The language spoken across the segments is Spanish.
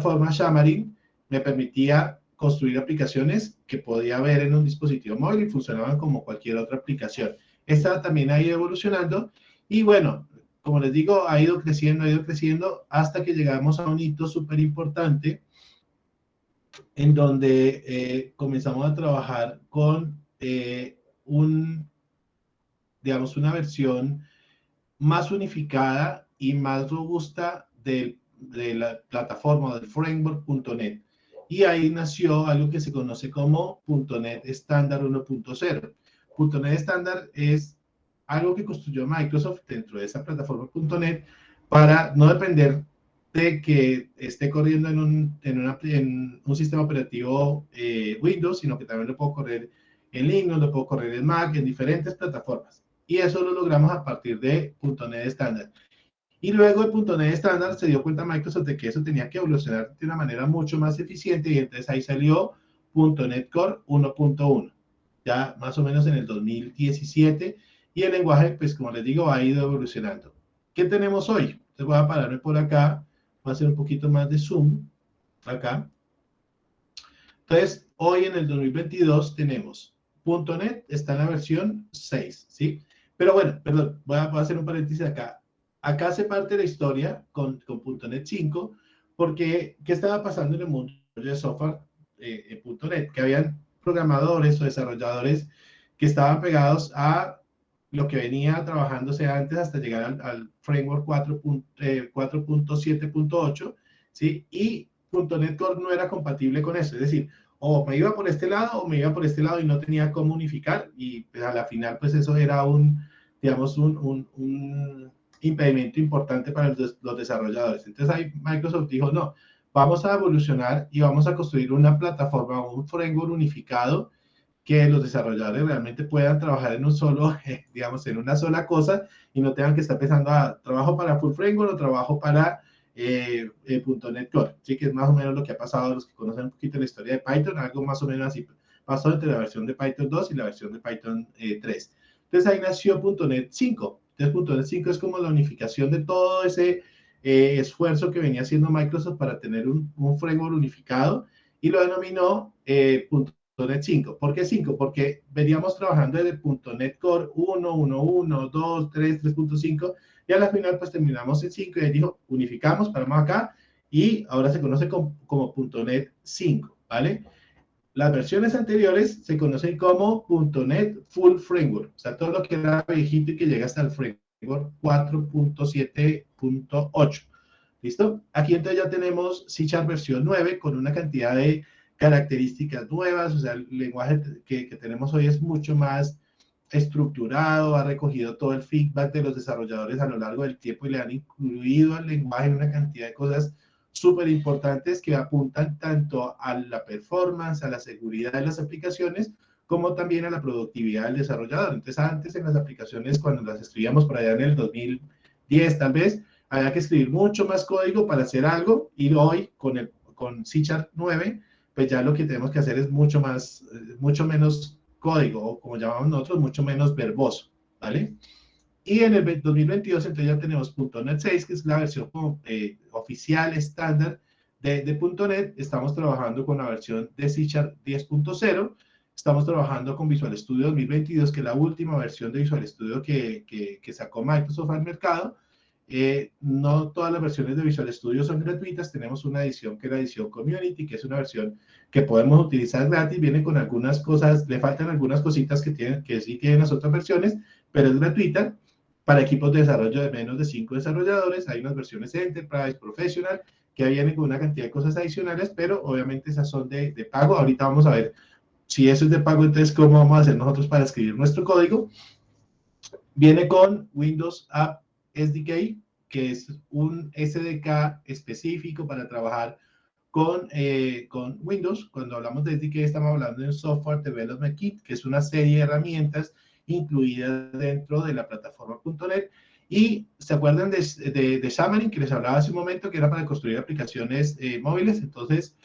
plataforma Xamarin me permitía construir aplicaciones que podía ver en un dispositivo móvil y funcionaban como cualquier otra aplicación. Esta también ha ido evolucionando y bueno, como les digo, ha ido creciendo hasta que llegamos a un hito súper importante en donde comenzamos a trabajar con digamos, una versión más unificada y más robusta de la plataforma del framework.NET. Y ahí nació algo que se conoce como .NET Standard 1.0. .NET Standard es algo que construyó Microsoft dentro de esa plataforma .NET para no depender de que esté corriendo en un sistema operativo Windows, sino que también lo puedo correr en Linux, lo puedo correr en Mac, en diferentes plataformas. Y eso lo logramos a partir de .NET Standard. Y luego de .NET Standard se dio cuenta Microsoft de que eso tenía que evolucionar de una manera mucho más eficiente y entonces ahí salió .NET Core 1.1, ya más o menos en el 2017 y el lenguaje, pues como les digo, ha ido evolucionando. ¿Qué tenemos hoy? Entonces voy a pararme por acá, voy a hacer un poquito más de zoom acá. Entonces, hoy en el 2022 tenemos .NET, está en la versión 6, ¿sí? Pero bueno, perdón, voy a hacer un paréntesis acá. Acá se parte la historia con .NET 5, porque ¿qué estaba pasando en el mundo de software en .NET? Que habían programadores o desarrolladores que estaban pegados a lo que venía trabajándose antes hasta llegar al framework 4.7.8, ¿sí? Y .NET Core no era compatible con eso, es decir, o me iba por este lado o me iba por este lado y no tenía cómo unificar y pues, a la final pues eso era digamos, un impedimento importante para los desarrolladores. Entonces ahí Microsoft dijo, no, vamos a evolucionar y vamos a construir una plataforma, un framework unificado que los desarrolladores realmente puedan trabajar en un solo, digamos, en una sola cosa y no tengan que estar pensando, trabajo para Full Framework o trabajo para .NET Core, ¿sí? Que es más o menos lo que ha pasado a los que conocen un poquito la historia de Python, algo más o menos así pasó entre la versión de Python 2 y la versión de Python 3. Entonces ahí nació .NET 5. Entonces .NET 5 es como la unificación de todo ese esfuerzo que venía haciendo Microsoft para tener un framework unificado y lo denominó .NET 5. ¿Por qué 5? Porque veníamos trabajando desde .NET Core 1, 1.1, 2, 3, 3.5 y a la final pues terminamos en 5 y ahí dijo, unificamos, paramos acá y ahora se conoce como .NET 5, ¿vale? Las versiones anteriores se conocen como .NET Full Framework, o sea, todo lo que era viejito y que llega hasta el framework 4.7.8. ¿Listo? Aquí entonces ya tenemos C# versión 9 con una cantidad de características nuevas, o sea, el lenguaje que tenemos hoy es mucho más estructurado, ha recogido todo el feedback de los desarrolladores a lo largo del tiempo y le han incluido al lenguaje una cantidad de cosas súper importantes que apuntan tanto a la performance, a la seguridad de las aplicaciones, como también a la productividad del desarrollador. Entonces, antes en las aplicaciones, cuando las escribíamos por allá en el 2010 tal vez, había que escribir mucho más código para hacer algo y hoy con C# 9, pues ya lo que tenemos que hacer es mucho menos código, o como llamamos nosotros, mucho menos verboso, ¿vale? Y en el 2022 entonces ya tenemos .NET 6, que es la versión oficial, estándar de .NET. Estamos trabajando con la versión de C# 10.0. Estamos trabajando con Visual Studio 2022, que es la última versión de Visual Studio que sacó Microsoft al mercado. No todas las versiones de Visual Studio son gratuitas. Tenemos una edición que es la edición Community, que es una versión que podemos utilizar gratis. Viene con algunas cosas, le faltan algunas cositas que sí tienen las otras versiones, pero es gratuita. Para equipos de desarrollo de menos de 5 desarrolladores, hay unas versiones Enterprise, Professional, que vienen con una cantidad de cosas adicionales, pero obviamente esas son de pago. Ahorita vamos a ver si eso es de pago, entonces cómo vamos a hacer nosotros para escribir nuestro código. Viene con Windows App SDK, que es un SDK específico para trabajar con Windows. Cuando hablamos de SDK estamos hablando de un Software Development Kit, que es una serie de herramientas incluidas dentro de la plataforma .NET. Y se acuerdan de Xamarin, que les hablaba hace un momento, que era para construir aplicaciones móviles. Entonces,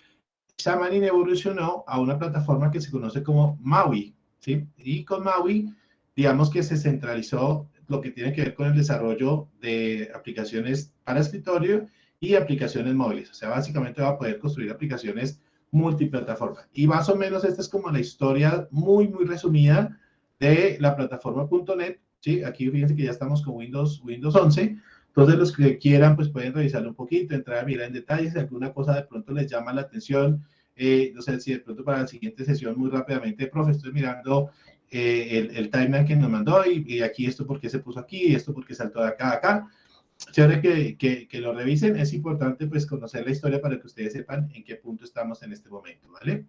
Xamarin evolucionó a una plataforma que se conoce como MAUI, ¿sí? Y con MAUI, digamos que se centralizó lo que tiene que ver con el desarrollo de aplicaciones para escritorio y aplicaciones móviles. O sea, básicamente va a poder construir aplicaciones multiplataforma. Y más o menos esta es como la historia muy, muy resumida de la plataforma .NET. ¿Sí? Aquí fíjense que ya estamos con Windows 11. Entonces, los que quieran, pues pueden revisarlo un poquito, entrar a mirar en detalles, si alguna cosa de pronto les llama la atención. No sé si de pronto para la siguiente sesión, muy rápidamente, profe, estoy mirando el timeline que nos mandó y aquí esto porque se puso aquí y esto porque saltó de acá a acá. Chévere que lo revisen. Es importante pues conocer la historia para que ustedes sepan en qué punto estamos en este momento, ¿vale?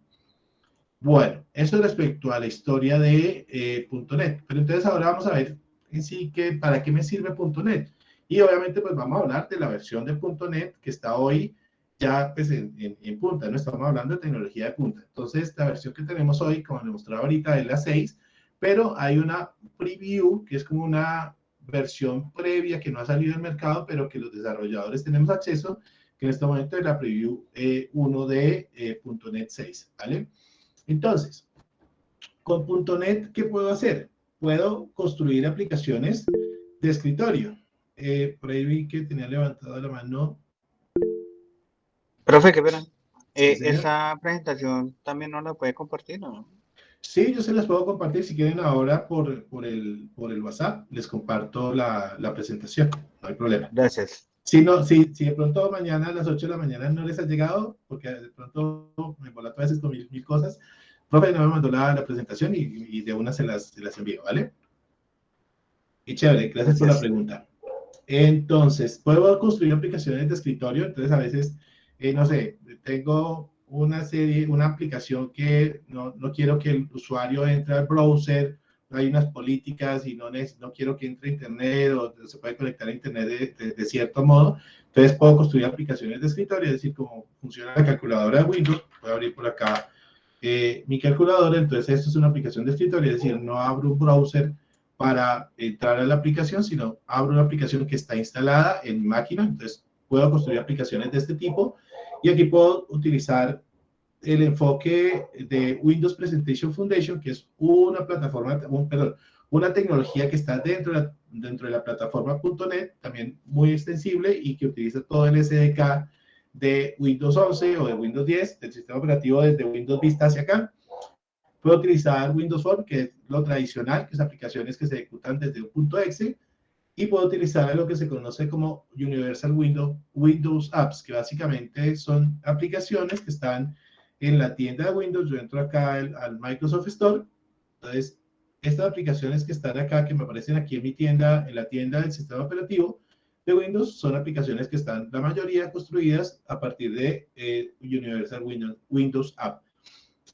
Bueno, eso respecto a la historia de .NET. Pero entonces ahora vamos a ver en sí que para qué me sirve .NET. Y obviamente pues vamos a hablar de la versión de .NET que está hoy ya pues en punta, no estamos hablando de tecnología de punta. Entonces la versión que tenemos hoy, como les mostraba ahorita, es la 6, pero hay una preview que es como una versión previa que no ha salido al mercado, pero que los desarrolladores tenemos acceso, que en este momento es la preview 1 de .NET 6, ¿vale? Entonces, con .NET, ¿qué puedo hacer? Puedo construir aplicaciones de escritorio. Por ahí vi que tenía levantado la mano. Profe, qué pena. Sí, señor. ¿Esa presentación también no la puede compartir, no? Sí, yo se las puedo compartir si quieren ahora por el WhatsApp. Les comparto la presentación. No hay problema. Gracias. Si, no, si de pronto mañana a las 8 de la mañana no les ha llegado, porque de pronto me volato a veces con mil cosas, profe no me mandó la presentación y de una se las envío, ¿vale? Y chévere, gracias por la Gracias. pregunta. Entonces, puedo construir aplicaciones de escritorio. Entonces, a veces, no sé, tengo una serie, una aplicación que no quiero que el usuario entre al browser, hay unas políticas y no quiero que entre a internet o se puede conectar a internet de cierto modo. Entonces, puedo construir aplicaciones de escritorio, es decir, cómo funciona la calculadora de Windows. Voy a abrir por acá mi calculadora. Entonces, esto es una aplicación de escritorio, es decir, no abro un browser para entrar a la aplicación, sino abro una aplicación que está instalada en mi máquina. Entonces, puedo construir aplicaciones de este tipo y aquí puedo utilizar el enfoque de Windows Presentation Foundation, que es una plataforma, perdón, una tecnología que está dentro de la plataforma .NET, también muy extensible y que utiliza todo el SDK de Windows 11 o de Windows 10, del sistema operativo desde Windows Vista hacia acá. Puedo utilizar Windows Form, que es lo tradicional, que es aplicaciones que se ejecutan desde un punto .exe, y puedo utilizar lo que se conoce como Universal Windows Apps, que básicamente son aplicaciones que están en la tienda de Windows. Yo entro acá al Microsoft Store. Entonces, estas aplicaciones que están acá, que me aparecen aquí en mi tienda, en la tienda del sistema operativo de Windows, son aplicaciones que están, la mayoría, construidas a partir de Universal Windows App.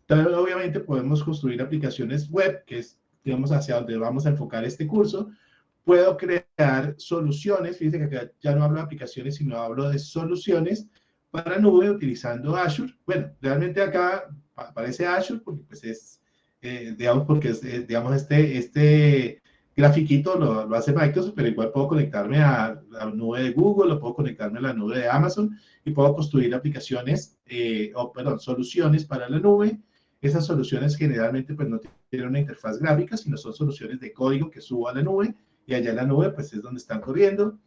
También, obviamente, podemos construir aplicaciones web, que es, digamos, hacia donde vamos a enfocar este curso. Puedo crear soluciones, fíjense que acá ya no hablo de aplicaciones, sino hablo de soluciones para nube utilizando Azure. Bueno, realmente acá aparece Azure porque pues es, digamos, porque es, digamos, este grafiquito lo hace Microsoft, pero igual puedo conectarme a la nube de Google, o puedo conectarme a la nube de Amazon y puedo construir aplicaciones, perdón, soluciones para la nube. Esas soluciones generalmente pues no tienen una interfaz gráfica, sino son soluciones de código que subo a la nube y allá en la nube pues es donde están corriendo.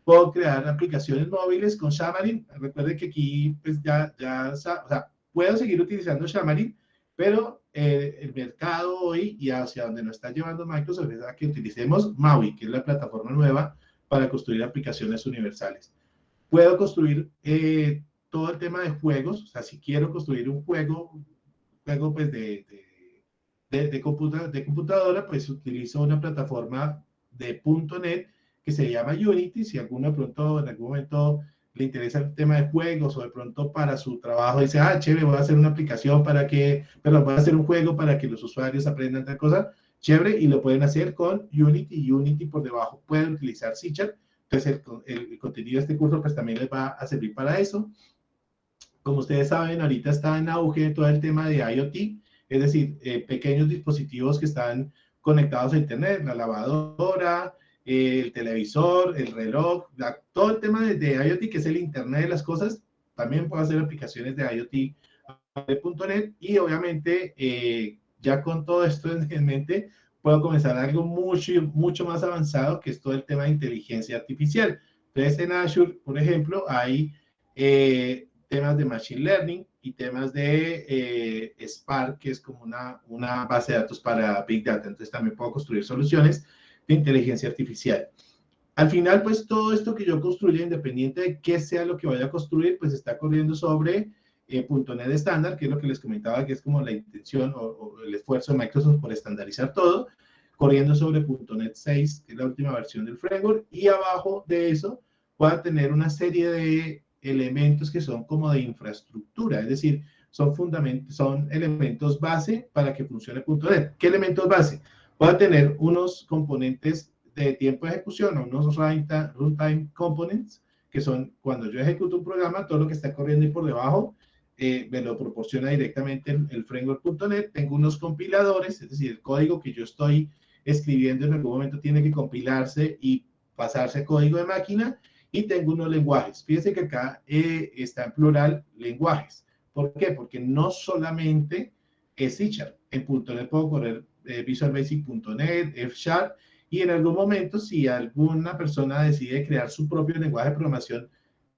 Puedo crear aplicaciones móviles con Xamarin. Recuerden que aquí pues o sea, puedo seguir utilizando Xamarin, pero el mercado hoy y hacia donde nos está llevando Microsoft es a que utilicemos Maui, que es la plataforma nueva para construir aplicaciones universales. Puedo construir todo el tema de juegos. O sea, si quiero construir un juego pues de computadora, pues utilizo una plataforma de .NET que se llama Unity. Si alguno de pronto en algún momento le interesa el tema de juegos o de pronto para su trabajo dice, chévere, voy a hacer una aplicación voy a hacer un juego para que los usuarios aprendan tal cosa, chévere, y lo pueden hacer con Unity. Unity por debajo pueden utilizar C#. Entonces el contenido de este curso pues también les va a servir para eso. Como ustedes saben, ahorita está en auge todo el tema de IoT, es decir, pequeños dispositivos que están conectados a Internet, la lavadora, el televisor, el reloj, todo el tema de IoT, que es el Internet de las cosas. También puedo hacer aplicaciones de IoT de .NET y obviamente ya con todo esto en mente puedo comenzar algo mucho más avanzado, que es todo el tema de inteligencia artificial. Entonces en Azure, por ejemplo, hay temas de Machine Learning y temas de Spark, que es como una base de datos para Big Data. Entonces también puedo construir soluciones de inteligencia artificial. Al final, pues todo esto que yo construya, independiente de qué sea lo que vaya a construir, pues está corriendo sobre .NET estándar, que es lo que les comentaba, que es como la intención o el esfuerzo de Microsoft por estandarizar todo, corriendo sobre .NET 6, que es la última versión del framework, y abajo de eso pueda tener una serie de elementos que son como de infraestructura, es decir, son elementos base para que funcione .NET. ¿Qué elementos base? Pueda tener unos componentes de tiempo de ejecución o unos runtime components, que son cuando yo ejecuto un programa, todo lo que está corriendo ahí por debajo me lo proporciona directamente el framework.NET. Tengo unos compiladores, es decir, el código que yo estoy escribiendo en algún momento tiene que compilarse y pasarse a código de máquina, y tengo unos lenguajes. Fíjense que acá está en plural lenguajes. ¿Por qué? Porque no solamente es C#. En .NET puedo correr Visual Basic.NET, F#, y en algún momento, si alguna persona decide crear su propio lenguaje de programación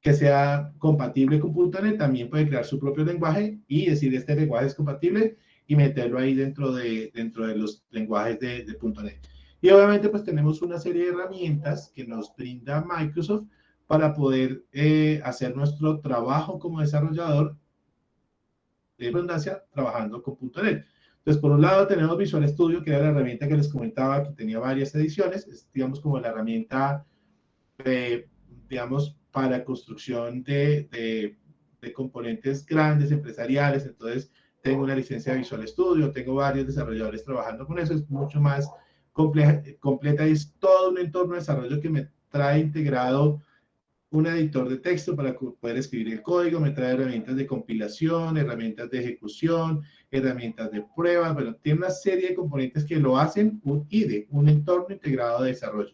que sea compatible con .NET, también puede crear su propio lenguaje y decir este lenguaje es compatible y meterlo ahí dentro de los lenguajes de .NET. Y obviamente pues tenemos una serie de herramientas que nos brinda Microsoft para poder hacer nuestro trabajo como desarrollador de redundancia trabajando con .NET. Entonces, por un lado tenemos Visual Studio, que era la herramienta que les comentaba, que tenía varias ediciones, es, digamos, como la herramienta, digamos, para construcción de componentes grandes, empresariales. Entonces, tengo una licencia de Visual Studio, tengo varios desarrolladores trabajando con eso, es mucho más completa y es todo un entorno de desarrollo que me trae integrado un editor de texto para poder escribir el código, me trae herramientas de compilación, herramientas de ejecución, herramientas de pruebas, bueno, tiene una serie de componentes que lo hacen un IDE, un entorno integrado de desarrollo.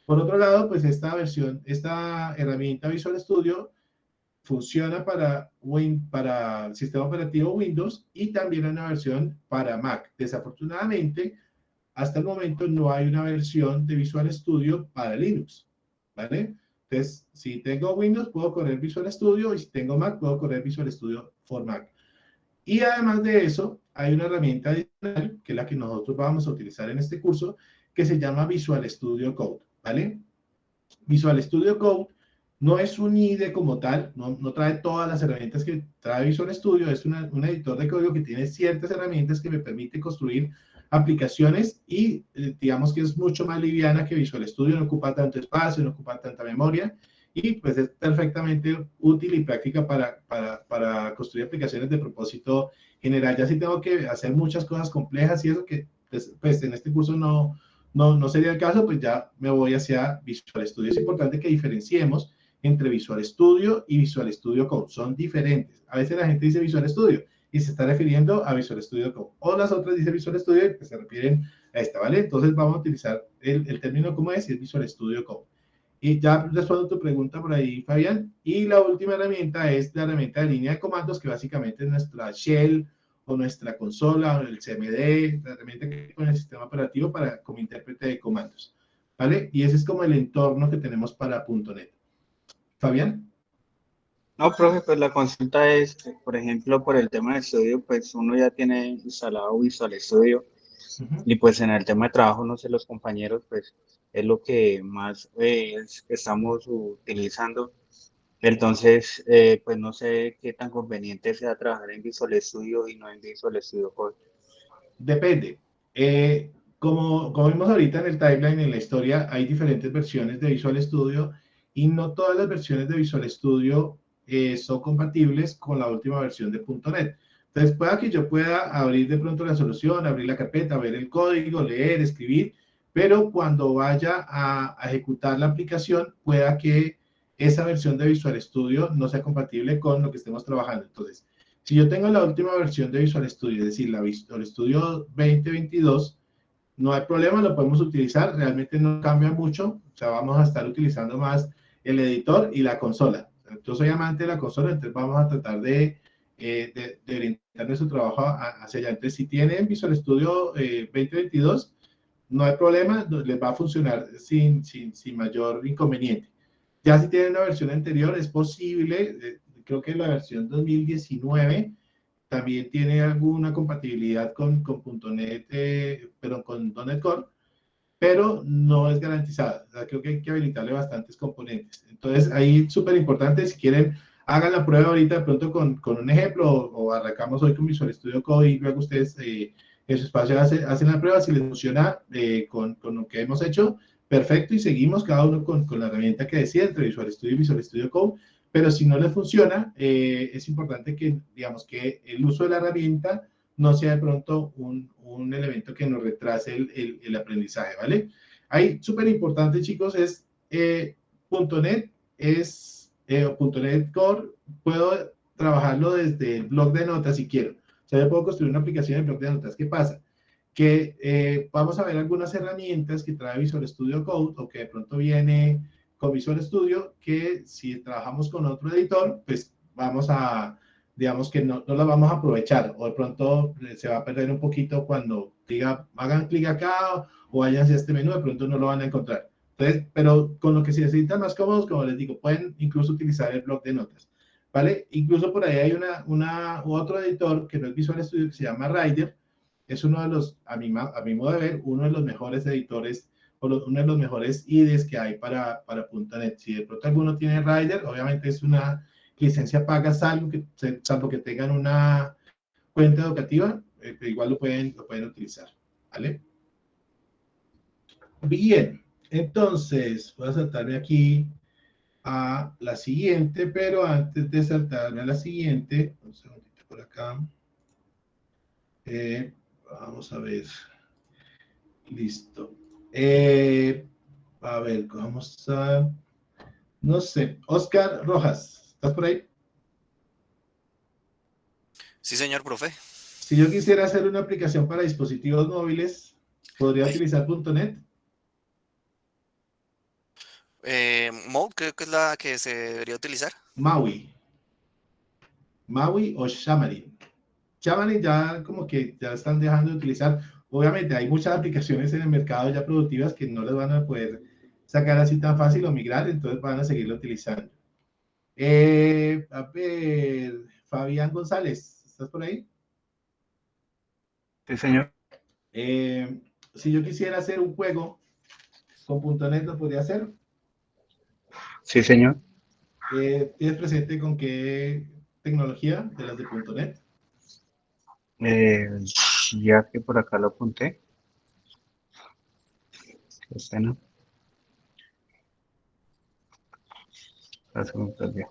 Por otro lado, pues esta herramienta Visual Studio funciona para el sistema operativo Windows y también hay una versión para Mac. Desafortunadamente, hasta el momento no hay una versión de Visual Studio para Linux, ¿vale? Entonces, si tengo Windows, puedo correr Visual Studio, y si tengo Mac, puedo correr Visual Studio for Mac. Y además de eso, hay una herramienta adicional, que es la que nosotros vamos a utilizar en este curso, que se llama Visual Studio Code, ¿vale? Visual Studio Code no es un IDE como tal, no trae todas las herramientas que trae Visual Studio, es un editor de código que tiene ciertas herramientas que me permite construir aplicaciones y digamos que es mucho más liviana que Visual Studio, no ocupa tanto espacio, no ocupa tanta memoria y pues es perfectamente útil y práctica para construir aplicaciones de propósito general. Ya si tengo que hacer muchas cosas complejas y eso que pues en este curso no sería el caso, pues ya me voy hacia Visual Studio. Es importante que diferenciemos entre Visual Studio y Visual Studio Code. Son diferentes. A veces la gente dice Visual Studio y se está refiriendo a Visual Studio Code. O las otras dicen Visual Studio y pues se refieren a esta, ¿vale? Entonces vamos a utilizar el término como es Visual Studio Code. Y ya respondo tu pregunta por ahí, Fabián. Y la última herramienta es la herramienta de línea de comandos, que básicamente es nuestra shell o nuestra consola o el CMD, la herramienta que con el sistema operativo para como intérprete de comandos, ¿vale? Y ese es como el entorno que tenemos para .NET. Fabián. No, profe, pues la consulta es, por ejemplo, por el tema de estudio, pues uno ya tiene instalado Visual Studio y pues en el tema de trabajo, no sé, los compañeros, pues es lo que más estamos utilizando. Entonces, pues no sé qué tan conveniente sea trabajar en Visual Studio y no en Visual Studio Code. Depende. Como vimos ahorita en el timeline, en la historia, hay diferentes versiones de Visual Studio y no todas las versiones de Visual Studio son compatibles con la última versión de .NET. Entonces, pueda que yo pueda abrir de pronto la solución, abrir la carpeta, ver el código, leer, escribir, pero cuando vaya a ejecutar la aplicación, pueda que esa versión de Visual Studio no sea compatible con lo que estemos trabajando. Entonces, si yo tengo la última versión de Visual Studio, es decir, la Visual Studio 2022, no hay problema, lo podemos utilizar, realmente no cambia mucho, o sea, vamos a estar utilizando más el editor y la consola. Yo soy amante de la consola, entonces vamos a tratar de orientar nuestro trabajo hacia allá. Entonces, si tienen Visual Studio 2022, no hay problema, les va a funcionar sin mayor inconveniente. Ya si tienen una versión anterior, es posible, creo que la versión 2019 también tiene alguna compatibilidad con .NET, pero con .NET Core, pero no es garantizada. O sea, creo que hay que habilitarle bastantes componentes. Entonces, ahí súper importante, si quieren, hagan la prueba ahorita de pronto con un ejemplo, o arrancamos hoy con Visual Studio Code y luego ustedes en su espacio hacen la prueba. Si les funciona con lo que hemos hecho, perfecto, y seguimos cada uno con la herramienta que decía entre Visual Studio y Visual Studio Code. Pero si no les funciona, es importante que, digamos, que el uso de la herramienta no sea de pronto un elemento que nos retrase el aprendizaje, ¿vale? Ahí, súper importante, chicos, es .NET, .NET Core, puedo trabajarlo desde el blog de notas si quiero. O sea, yo puedo construir una aplicación de blog de notas. ¿Qué pasa? Que vamos a ver algunas herramientas que trae Visual Studio Code o que de pronto viene con Visual Studio, que si trabajamos con otro editor, pues vamos a, digamos que no la vamos a aprovechar, o de pronto se va a perder un poquito cuando diga, hagan clic acá o vayan hacia este menú, de pronto no lo van a encontrar. Entonces, pero con lo que se necesitan más cómodos, como les digo, pueden incluso utilizar el blog de notas, ¿vale? Incluso por ahí hay otro editor que no es Visual Studio, que se llama Rider. Es uno de los, a mi modo de ver, uno de los mejores editores o uno de los mejores IDEs que hay para .NET. Si de pronto alguno tiene Rider, obviamente es una licencia paga, salvo que tengan una cuenta educativa, igual lo pueden utilizar, ¿vale? Bien, entonces voy a saltarme aquí a la siguiente, pero antes de saltarme a la siguiente, un segundito por acá, vamos a ver, listo. A ver, vamos a, no sé, Oscar Rojas, ¿estás por ahí? Sí, señor profe. Si yo quisiera hacer una aplicación para dispositivos móviles, ¿podría utilizar .NET? Mode creo que es la que se debería utilizar. Maui o Xamarin. Xamarin ya como que ya están dejando de utilizar. Obviamente hay muchas aplicaciones en el mercado ya productivas que no les van a poder sacar así tan fácil o migrar, entonces van a seguirlo utilizando. A ver, Fabián González, ¿estás por ahí? Sí, señor. Si yo quisiera hacer un juego con .NET, ¿lo podría hacer? Sí, señor. ¿Tienes presente con qué tecnología de las de .NET? Ya que por acá lo apunté. Este no. La segunda ya.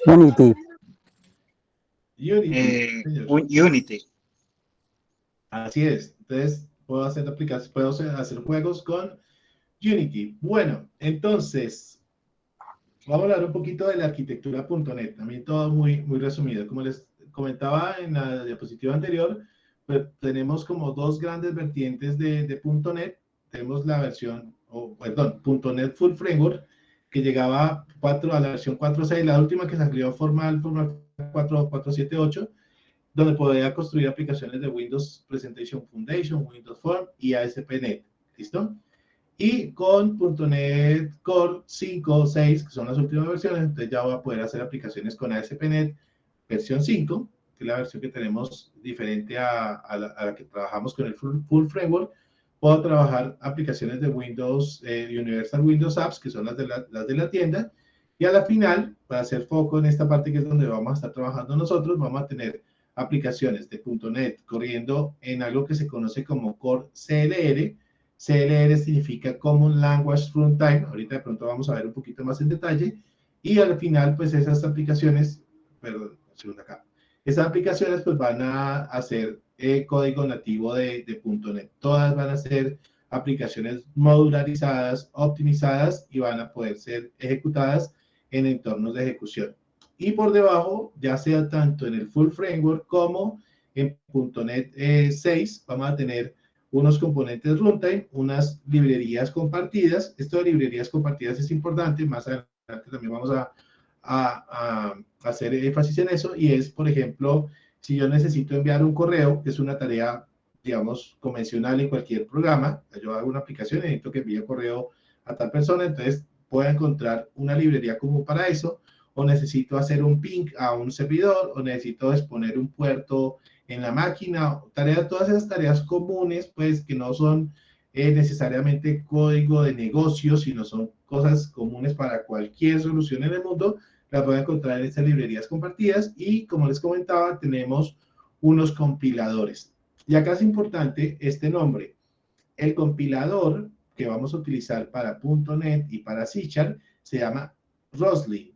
Unity. Unity. Así es. Entonces, puedo hacer aplicaciones, puedo hacer juegos con Unity. Bueno, entonces, vamos a hablar un poquito de la arquitectura .NET. También todo muy, muy resumido. Como les comentaba en la diapositiva anterior, pues tenemos como dos grandes vertientes de .NET. Tenemos la versión, .NET Full Framework, que llegaba a la versión 4.6, la última que salió formal 4.7.8, donde podría construir aplicaciones de Windows Presentation Foundation, Windows Form y ASP.NET. ¿Listo? Y con .NET Core 5 o 6, que son las últimas versiones, entonces ya voy a poder hacer aplicaciones con ASP.NET versión 5, que es la versión que tenemos diferente a la que trabajamos con el Full Framework. Puedo trabajar aplicaciones de Windows, Universal Windows Apps, que son las de la tienda. Y a la final, para hacer foco en esta parte que es donde vamos a estar trabajando nosotros, vamos a tener aplicaciones de .NET corriendo en algo que se conoce como Core CLR. CLR significa Common Language Runtime. Ahorita de pronto vamos a ver un poquito más en detalle. Y al final, pues esas aplicaciones, perdón, segunda acá. Esas aplicaciones pues van a hacer código nativo de .NET. Todas van a ser aplicaciones modularizadas, optimizadas y van a poder ser ejecutadas en entornos de ejecución. Y por debajo, ya sea tanto en el Full Framework como en .NET 6, vamos a tener unos componentes runtime, unas librerías compartidas. Esto de librerías compartidas es importante, más adelante también vamos a hacer énfasis en eso, y es, por ejemplo, si yo necesito enviar un correo, que es una tarea digamos, convencional en cualquier programa. Yo hago una aplicación y necesito que envíe correo a tal persona, entonces puedo encontrar una librería común para eso, o necesito hacer un ping a un servidor, o necesito exponer un puerto en la máquina, todas esas tareas comunes, pues que no son necesariamente código de negocio, sino son cosas comunes para cualquier solución en el mundo, las voy a encontrar en estas librerías compartidas. Y como les comentaba, tenemos unos compiladores. Y acá es importante este nombre. El compilador que vamos a utilizar para .NET y para C# se llama Roslyn.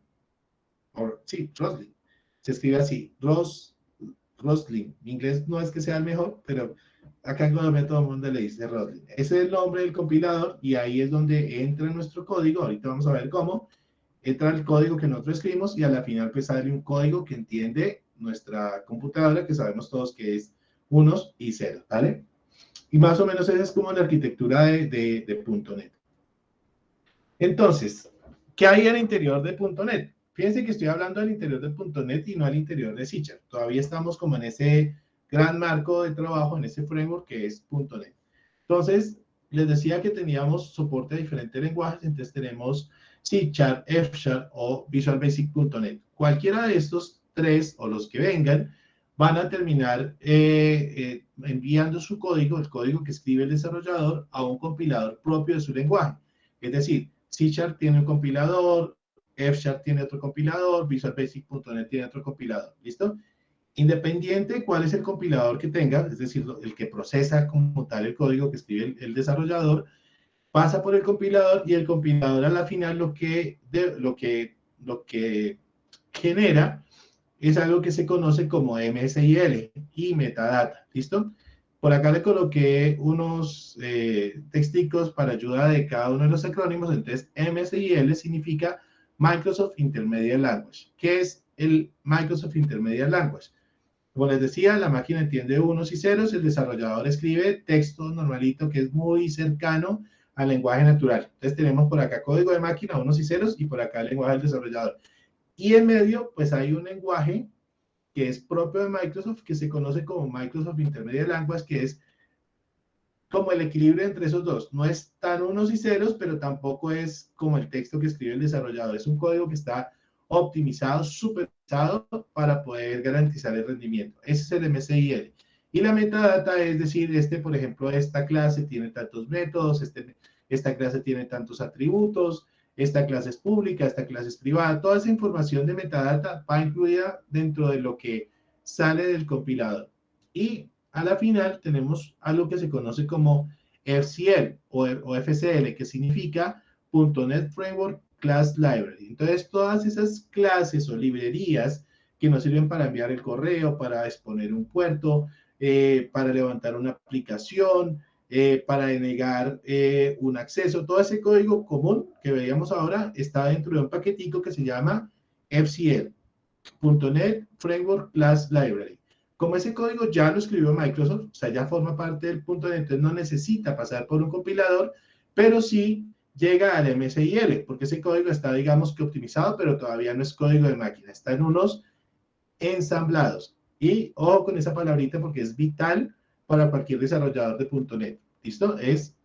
Sí, Roslyn. Se escribe así, Roslyn. Mi inglés no es que sea el mejor, pero acá en Colombia todo el mundo le dice Roslyn. Ese es el nombre del compilador y ahí es donde entra nuestro código. Ahorita vamos a ver cómo. Entra el código que nosotros escribimos y a la final pues sale un código que entiende nuestra computadora, que sabemos todos que es unos y ceros, ¿vale? Y más o menos esa es como la arquitectura de .NET. Entonces, ¿qué hay al interior de .NET? Fíjense que estoy hablando del interior de .NET y no al interior de C#. Todavía estamos como en ese gran marco de trabajo, en ese framework que es .NET. Entonces, les decía que teníamos soporte a diferentes lenguajes, entonces tenemos C#, F# o Visual Basic.NET. Cualquiera de estos tres o los que vengan van a terminar enviando su código, el código que escribe el desarrollador, a un compilador propio de su lenguaje. Es decir, C# tiene un compilador, F# tiene otro compilador, Visual Basic.NET tiene otro compilador. ¿Listo? Independiente de cuál es el compilador que tenga, es decir, el que procesa como tal el código que escribe el desarrollador, pasa por el compilador y el compilador a la final lo que genera es algo que se conoce como MSIL y metadata. ¿Listo? Por acá le coloqué unos texticos para ayuda de cada uno de los acrónimos. Entonces, MSIL significa Microsoft Intermediate Language. ¿Qué es el Microsoft Intermediate Language? Como les decía, la máquina entiende unos y ceros, el desarrollador escribe texto normalito que es muy cercano al lenguaje natural. Entonces tenemos por acá código de máquina, unos y ceros, y por acá el lenguaje del desarrollador. Y en medio, pues hay un lenguaje que es propio de Microsoft, que se conoce como Microsoft Intermediate Language, que es como el equilibrio entre esos dos. No es tan unos y ceros, pero tampoco es como el texto que escribe el desarrollador. Es un código que está optimizado, supervisado para poder garantizar el rendimiento. Ese es el MSIL. Y la metadata es decir, por ejemplo, esta clase tiene tantos métodos, esta clase tiene tantos atributos, esta clase es pública, esta clase es privada. Toda esa información de metadata va incluida dentro de lo que sale del compilador. Y a la final tenemos algo que se conoce como FCL o FCL, que significa .NET Framework Class Library. Entonces, todas esas clases o librerías que nos sirven para enviar el correo, para exponer un puerto, para levantar una aplicación, para denegar un acceso, todo ese código común que veíamos ahora está dentro de un paquetico que se llama FCL, .NET Framework Class Library. Como ese código ya lo escribió Microsoft, o sea, ya forma parte del .NET, entonces no necesita pasar por un compilador, pero sí llega al MSIL, porque ese código está, digamos que optimizado, pero todavía no es código de máquina, está en unos ensamblados. Y ojo con esa palabrita porque es vital para cualquier desarrollador de .NET. ¿Listo? Es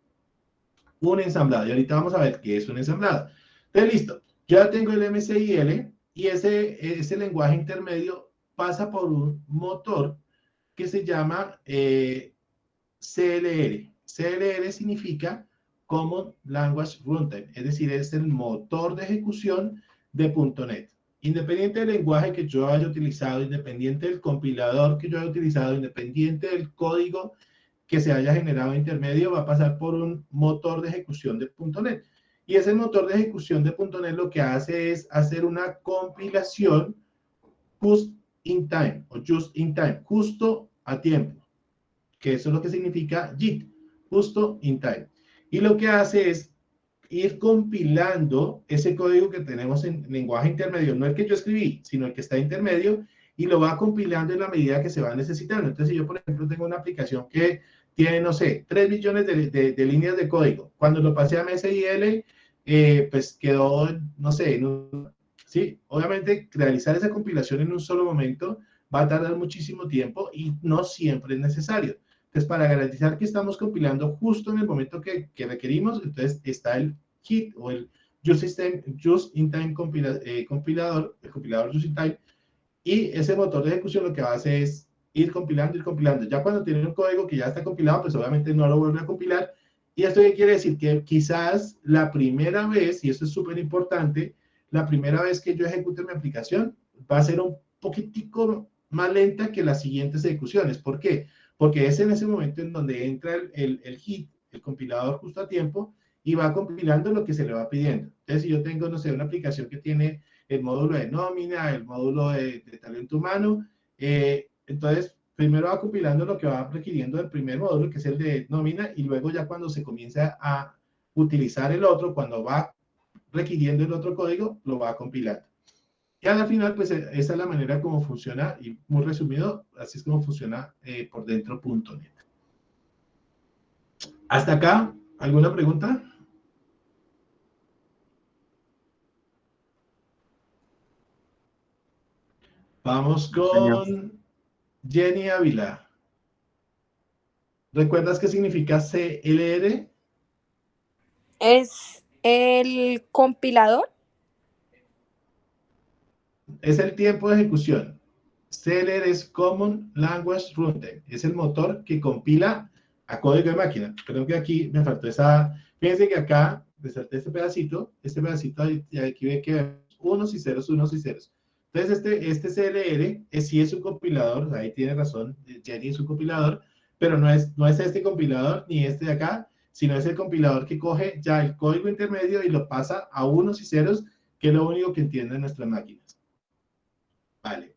un ensamblado. Y ahorita vamos a ver qué es un ensamblado. Entonces, listo. Ya tengo el MSIL y ese lenguaje intermedio pasa por un motor que se llama CLR. CLR significa Common Language Runtime, es decir, es el motor de ejecución de .NET. Independiente del lenguaje que yo haya utilizado, independiente del compilador que yo haya utilizado, independiente del código que se haya generado intermedio, va a pasar por un motor de ejecución de .NET. Y ese motor de ejecución de .NET lo que hace es hacer una compilación just in time, justo a tiempo, que eso es lo que significa JIT, justo in time. Y lo que hace es ir compilando ese código que tenemos en lenguaje intermedio, no el que yo escribí, sino el que está intermedio, y lo va compilando en la medida que se va necesitando. Entonces, si yo, por ejemplo, tengo una aplicación que tiene, no sé, 3 millones de líneas de código, cuando lo pasé a MSIL, pues quedó, no sé, sí, obviamente realizar esa compilación en un solo momento va a tardar muchísimo tiempo y no siempre es necesario. Entonces, para garantizar que estamos compilando justo en el momento que requerimos, entonces está el JIT o el Just-in-Time compilador, el compilador Just-in-Time, y ese motor de ejecución lo que hace es ir compilando, ir compilando. Ya cuando tiene un código que ya está compilado, pues obviamente no lo vuelve a compilar. ¿Y esto qué quiere decir? Que quizás la primera vez, y esto es súper importante, la primera vez que yo ejecute mi aplicación va a ser un poquitico más lenta que las siguientes ejecuciones. ¿Por qué? Porque es en ese momento en donde entra el HIT, el compilador justo a tiempo, y va compilando lo que se le va pidiendo. Entonces, si yo tengo, no sé, una aplicación que tiene el módulo de nómina, el módulo de talento humano, entonces primero va compilando lo que va requiriendo del primer módulo, que es el de nómina, y luego ya cuando se comienza a utilizar el otro, cuando va requiriendo el otro código, lo va compilando. Y al final, pues esa es la manera como funciona, y muy resumido, así es como funciona por dentro .NET. ¿Hasta acá? ¿Alguna pregunta? Vamos con Jenny Ávila. ¿Recuerdas qué significa CLR? ¿Es el compilador? Es el tiempo de ejecución. CLR es Common Language Runtime. Es el motor que compila a código de máquina. Creo que aquí me faltó esa. Fíjense que acá, resalté este pedacito y aquí ve que unos y ceros, unos y ceros. Entonces, este CLR sí es un compilador, ahí tiene razón, Jenny es un compilador, pero no es este compilador ni este de acá, sino es el compilador que coge ya el código intermedio y lo pasa a unos y ceros, que es lo único que entienden nuestras máquinas. Vale.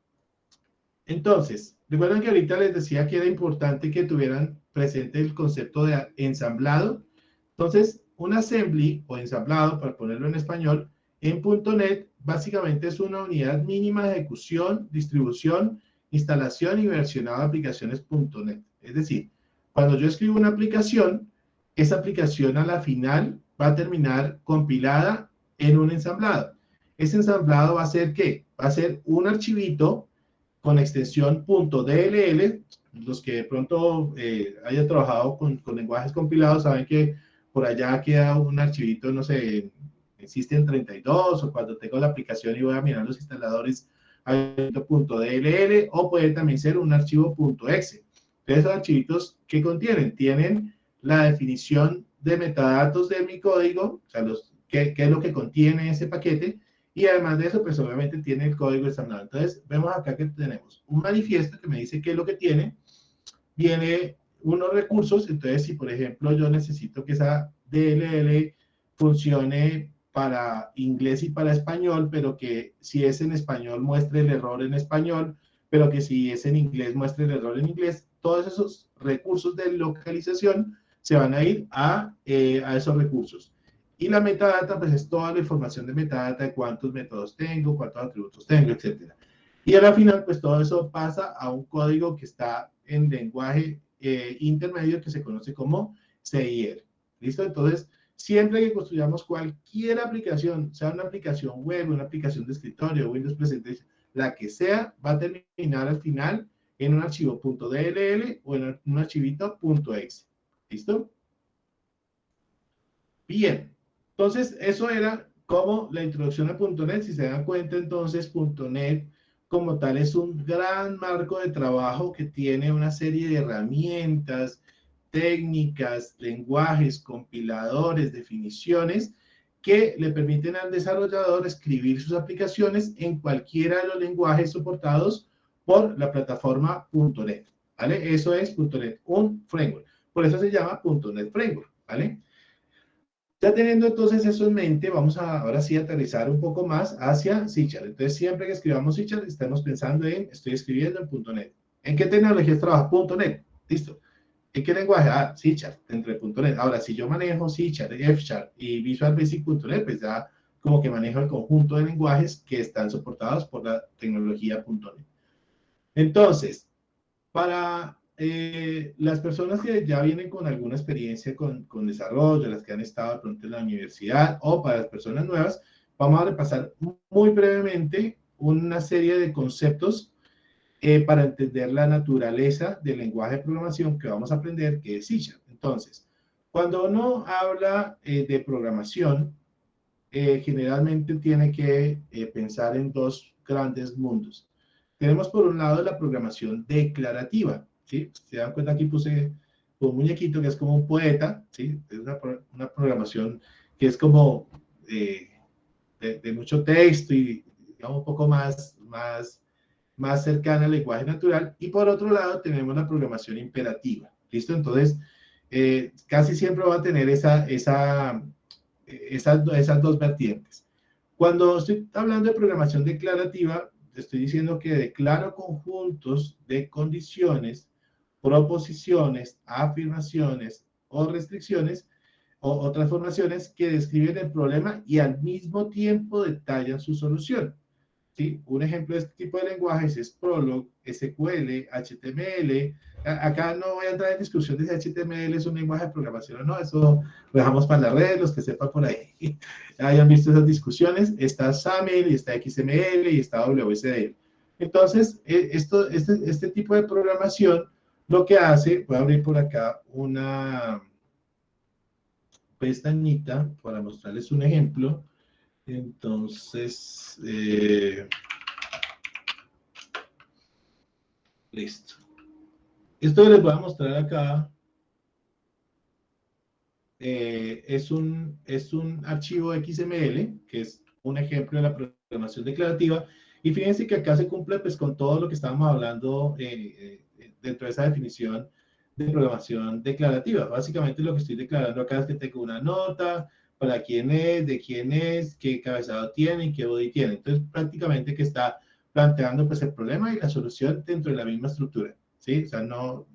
Entonces, recuerden que ahorita les decía que era importante que tuvieran presente el concepto de ensamblado. Entonces, un assembly o ensamblado, para ponerlo en español, en .NET básicamente es una unidad mínima de ejecución, distribución, instalación y versionado de aplicaciones .NET. Es decir, cuando yo escribo una aplicación, esa aplicación a la final va a terminar compilada en un ensamblado. Ese ensamblado va a ser ¿qué? Va a ser un archivito con extensión .dll. Los que de pronto hayan trabajado con lenguajes compilados saben que por allá queda un archivito, no sé, System 32, o cuando tengo la aplicación y voy a mirar los instaladores, hay .dll, o puede también ser un archivo .exe. Entonces, esos archivitos que contienen, tienen la definición de metadatos de mi código, o sea, qué es lo que contiene ese paquete, y además de eso, pues obviamente tiene el código ensamblado. Entonces, vemos acá que tenemos un manifiesto que me dice qué es lo que tiene, viene unos recursos. Entonces, si por ejemplo yo necesito que esa DLL funcione para inglés y para español, pero que si es en español muestre el error en español, pero que si es en inglés muestre el error en inglés, todos esos recursos de localización se van a ir a esos recursos. Y la metadata, pues es toda la información de metadata de cuántos métodos tengo, cuántos atributos tengo, etc. Y a la final, pues todo eso pasa a un código que está en lenguaje intermedio que se conoce como CIR. ¿Listo? Entonces, siempre que construyamos cualquier aplicación, sea una aplicación web, una aplicación de escritorio, Windows Presentation, la que sea, va a terminar al final en un archivo .dll o en un archivito .exe. ¿Listo? Bien. Entonces, eso era como la introducción a .NET. Si se dan cuenta, entonces, .NET como tal es un gran marco de trabajo que tiene una serie de herramientas, técnicas, lenguajes, compiladores, definiciones que le permiten al desarrollador escribir sus aplicaciones en cualquiera de los lenguajes soportados por la plataforma .NET, ¿vale? Eso es .NET, un framework. Por eso se llama .NET Framework, ¿vale? Ya teniendo entonces eso en mente, vamos a ahora sí aterrizar un poco más hacia C#. Entonces, siempre que escribamos C#, estamos pensando en, estoy escribiendo en .NET. ¿En qué tecnologías trabaja .NET? Listo. ¿En qué lenguaje? Ah, C# dentro de .NET. Ahora, si yo manejo C#, F# y Visual Basic.NET, pues ya como que manejo el conjunto de lenguajes que están soportados por la tecnología .NET. Entonces, para las personas que ya vienen con alguna experiencia con desarrollo, las que han estado de pronto en la universidad, o para las personas nuevas, vamos a repasar muy brevemente una serie de conceptos para entender la naturaleza del lenguaje de programación que vamos a aprender, que es C#. Entonces, cuando uno habla de programación, generalmente tiene que pensar en dos grandes mundos. Tenemos por un lado la programación declarativa, ¿sí? Se dan cuenta, aquí puse un muñequito que es como un poeta, ¿sí? Es una programación que es como de mucho texto y digamos un poco más cercana al lenguaje natural. Y por otro lado tenemos la programación imperativa, ¿listo? Entonces, casi siempre va a tener esas dos vertientes. Cuando estoy hablando de programación declarativa, estoy diciendo que declaro conjuntos de condiciones, proposiciones, afirmaciones o restricciones o transformaciones que describen el problema y al mismo tiempo detallan su solución. ¿Sí? Un ejemplo de este tipo de lenguajes es Prolog, SQL, HTML. Acá no voy a entrar en discusión de si HTML es un lenguaje de programación o no, eso lo dejamos para la red, los que sepan por ahí hayan visto esas discusiones. Está SAML, y está XML, y está WSDL. Entonces, este tipo de programación lo que hace, voy a abrir por acá una pestañita para mostrarles un ejemplo. Entonces, listo. Esto que les voy a mostrar acá es un archivo XML, que es un ejemplo de la programación declarativa. Y fíjense que acá se cumple pues, con todo lo que estábamos hablando dentro de esa definición de programación declarativa. Básicamente lo que estoy declarando acá es que tengo una nota, para quién es, de quién es, qué cabezado tiene y qué body tiene. Entonces, prácticamente que está planteando pues, el problema y la solución dentro de la misma estructura. ¿Sí? O sea,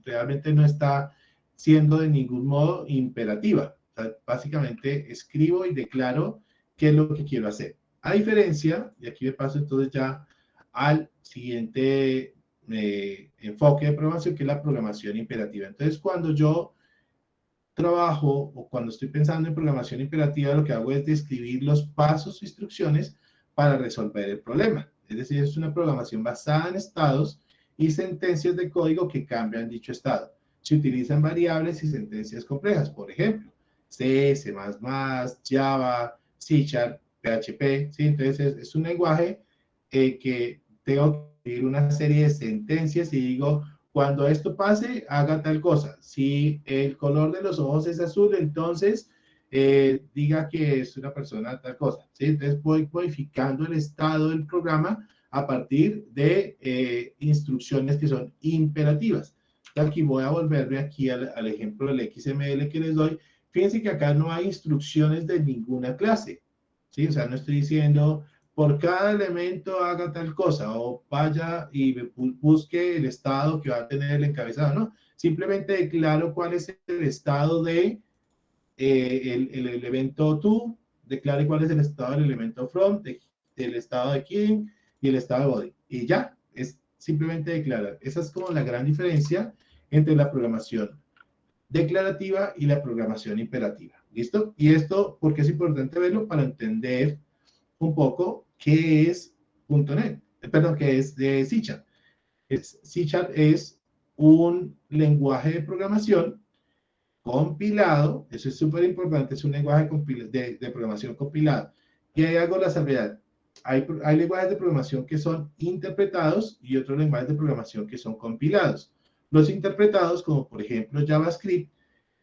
realmente no está siendo de ningún modo imperativa. O sea, básicamente escribo y declaro qué es lo que quiero hacer. A diferencia, y aquí me paso entonces ya al siguiente enfoque de programación, que es la programación imperativa. Entonces, cuando yo trabajo o cuando estoy pensando en programación imperativa, lo que hago es describir los pasos o instrucciones para resolver el problema. Es decir, es una programación basada en estados y sentencias de código que cambian dicho estado. Se utilizan variables y sentencias complejas, por ejemplo, C, C++, Java, C#, PHP. ¿Sí? Entonces, es un lenguaje que tengo que escribir una serie de sentencias y digo, cuando esto pase, haga tal cosa. Si el color de los ojos es azul, entonces diga que es una persona tal cosa. ¿Sí? Entonces voy modificando el estado del programa a partir de instrucciones que son imperativas. Aquí voy a volverme aquí al ejemplo del XML que les doy. Fíjense que acá no hay instrucciones de ninguna clase. ¿Sí? O sea, no estoy diciendo por cada elemento haga tal cosa o vaya y busque el estado que va a tener el encabezado, ¿no? Simplemente declaro cuál es el estado de el elemento to, declare cuál es el estado del elemento from, del estado de king y el estado de body. Y ya, es simplemente declarar. Esa es como la gran diferencia entre la programación declarativa y la programación imperativa. ¿Listo? Y esto, porque es importante verlo para entender un poco qué es .NET, perdón, qué es de C#. C# es un lenguaje de programación compilado, eso es súper importante, es un lenguaje de programación compilado. Y ahí hago la salvedad. Hay lenguajes de programación que son interpretados y otros lenguajes de programación que son compilados. Los interpretados, como por ejemplo JavaScript,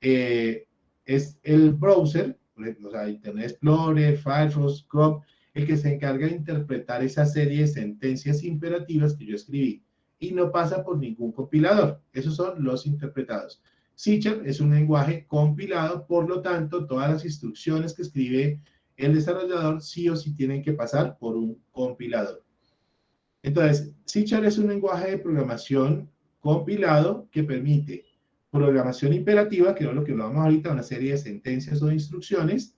es el browser, por ejemplo, o sea, Internet Explorer, Firefox, Chrome, el que se encarga de interpretar esa serie de sentencias imperativas que yo escribí y no pasa por ningún compilador. Esos son los interpretados. C# es un lenguaje compilado, por lo tanto, todas las instrucciones que escribe el desarrollador sí o sí tienen que pasar por un compilador. Entonces, C# es un lenguaje de programación compilado que permite programación imperativa, que es lo que hablamos ahorita, una serie de sentencias o de instrucciones.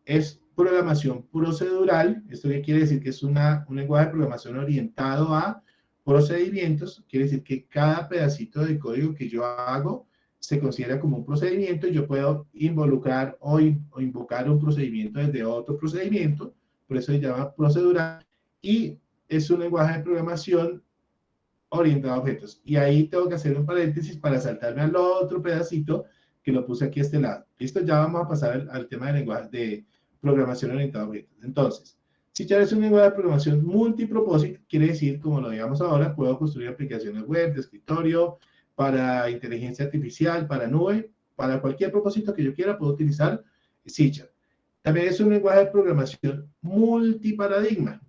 Es programación procedural. ¿Esto qué quiere decir? Que es un lenguaje de programación orientado a procedimientos. Quiere decir que cada pedacito de código que yo hago se considera como un procedimiento y yo puedo involucrar o invocar un procedimiento desde otro procedimiento. Por eso se llama procedural. Y es un lenguaje de programación orientado a objetos. Y ahí tengo que hacer un paréntesis para saltarme al otro pedacito que lo puse aquí a este lado. Listo, ya vamos a pasar al tema de lenguaje de programación orientada a objetos. Entonces, C# es un lenguaje de programación multipropósito, quiere decir, como lo digamos ahora, puedo construir aplicaciones web, de escritorio, para inteligencia artificial, para nube, para cualquier propósito que yo quiera, puedo utilizar C#. También es un lenguaje de programación multiparadigma.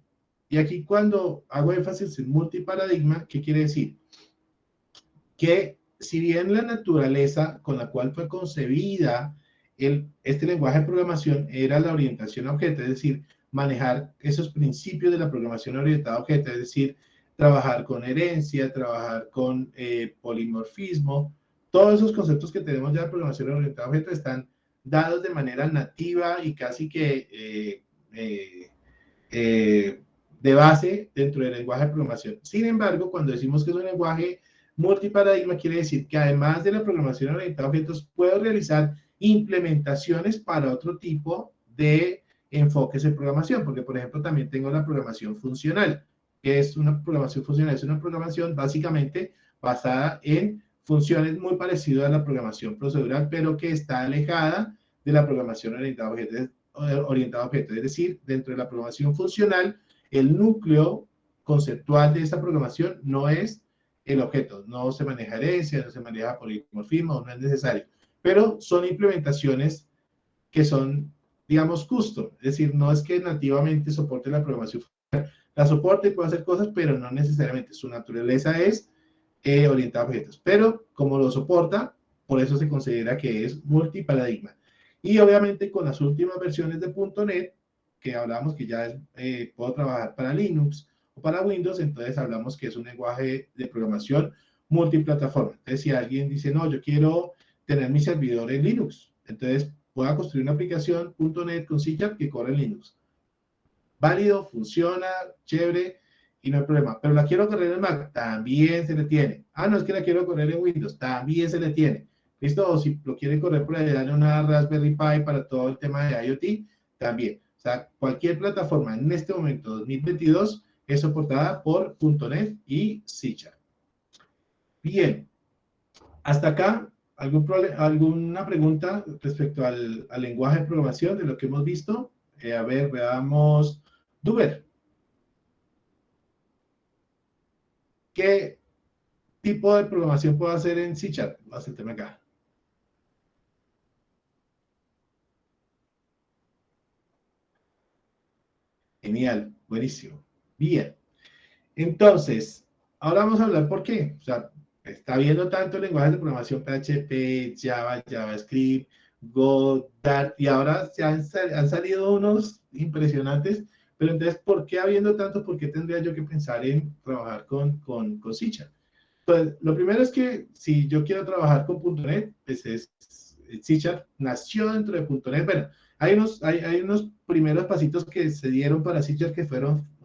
Y aquí cuando hago énfasis en multiparadigma, ¿qué quiere decir? Que si bien la naturaleza con la cual fue concebida este lenguaje de programación era la orientación a objetos, es decir, manejar esos principios de la programación orientada a objetos, es decir, trabajar con herencia, trabajar con polimorfismo, todos esos conceptos que tenemos ya de programación orientada a objetos están dados de manera nativa y casi que de base dentro del lenguaje de programación. Sin embargo, cuando decimos que es un lenguaje multiparadigma, quiere decir que además de la programación orientada a objetos, puedo realizar implementaciones para otro tipo de enfoques en programación, porque por ejemplo también tengo la programación funcional, que es una programación funcional, es una programación básicamente basada en funciones muy parecidas a la programación procedural, pero que está alejada de la programación orientada a objetos, es decir, dentro de la programación funcional, el núcleo conceptual de esta programación no es el objeto, no se maneja herencia, no se maneja polimorfismo, no es necesario, pero son implementaciones que son, digamos, custom, es decir, no es que nativamente soporte la programación funcional, la soporte y puede hacer cosas, pero no necesariamente, su naturaleza es orientada a objetos, pero como lo soporta, por eso se considera que es multiparadigma. Y obviamente con las últimas versiones de .NET, que hablamos que ya puedo trabajar para Linux o para Windows, entonces hablamos que es un lenguaje de programación multiplataforma. Entonces, si alguien dice, no, yo quiero tener mi servidor en Linux, entonces voy a construir una aplicación .NET con C# que corre en Linux. Válido, funciona, chévere, y no hay problema. Pero la quiero correr en Mac, también se le tiene. Ah, no, es que la quiero correr en Windows, también se le tiene. ¿Listo? O si lo quieren correr por ahí, darle una Raspberry Pi para todo el tema de IoT, también. O sea, cualquier plataforma en este momento, 2022, es soportada por .NET y C#. Bien. Hasta acá, ¿alguna pregunta respecto al lenguaje de programación de lo que hemos visto? A ver, veamos. Duber, ¿qué tipo de programación puedo hacer en C#? Voy a sentarme acá. Genial, buenísimo. Bien. Entonces, ahora vamos a hablar por qué. O sea, está viendo tanto lenguajes de programación PHP, Java, JavaScript, Go, Dart, y ahora han salido unos impresionantes, pero entonces, ¿por qué habiendo tanto? ¿Por qué tendría yo que pensar en trabajar con C#? Pues, lo primero es que si yo quiero trabajar con .NET, pues C# nació dentro de .NET. Bueno, hay unos primeros pasitos que se dieron para C# que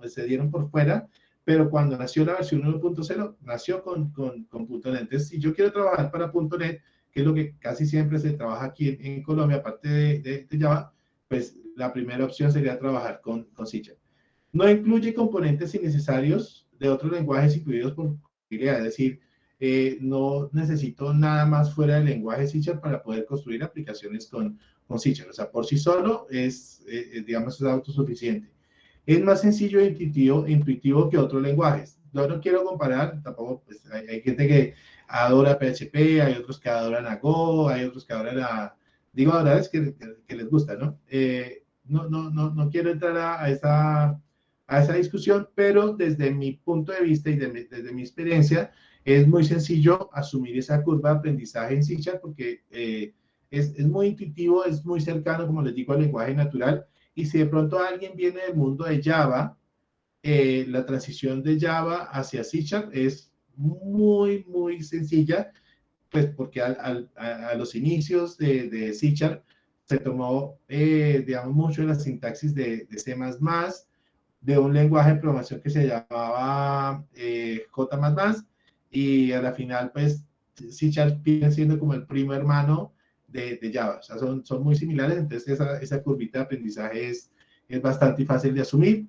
se dieron por fuera, pero cuando nació la versión 1.0, nació con .NET. Entonces, si yo quiero trabajar para .NET, que es lo que casi siempre se trabaja aquí en Colombia, aparte de Java, pues la primera opción sería trabajar con C#. No incluye componentes innecesarios de otros lenguajes incluidos por compatibilidad, es decir, no necesito nada más fuera del lenguaje C# para poder construir aplicaciones con C#. O sea, por sí solo digamos, es autosuficiente. Es más sencillo e intuitivo que otros lenguajes. Yo no quiero comparar, tampoco, pues, hay gente que adora PHP, hay otros que adoran a Go, hay otros que adoran digo, adorar es que les gusta, ¿no? No quiero entrar a esa discusión, pero desde mi punto de vista y desde mi experiencia, es muy sencillo asumir esa curva de aprendizaje en C# porque es muy intuitivo, es muy cercano, como les digo, al lenguaje natural. Y si de pronto alguien viene del mundo de Java, la transición de Java hacia C# es muy, muy sencilla, pues porque a los inicios de C# se tomó, digamos, mucho la sintaxis de C++, de un lenguaje de programación que se llamaba J++, y a la final, pues, C# viene siendo como el primo hermano de Java. O sea, son muy similares, entonces esa curvita de aprendizaje es bastante fácil de asumir.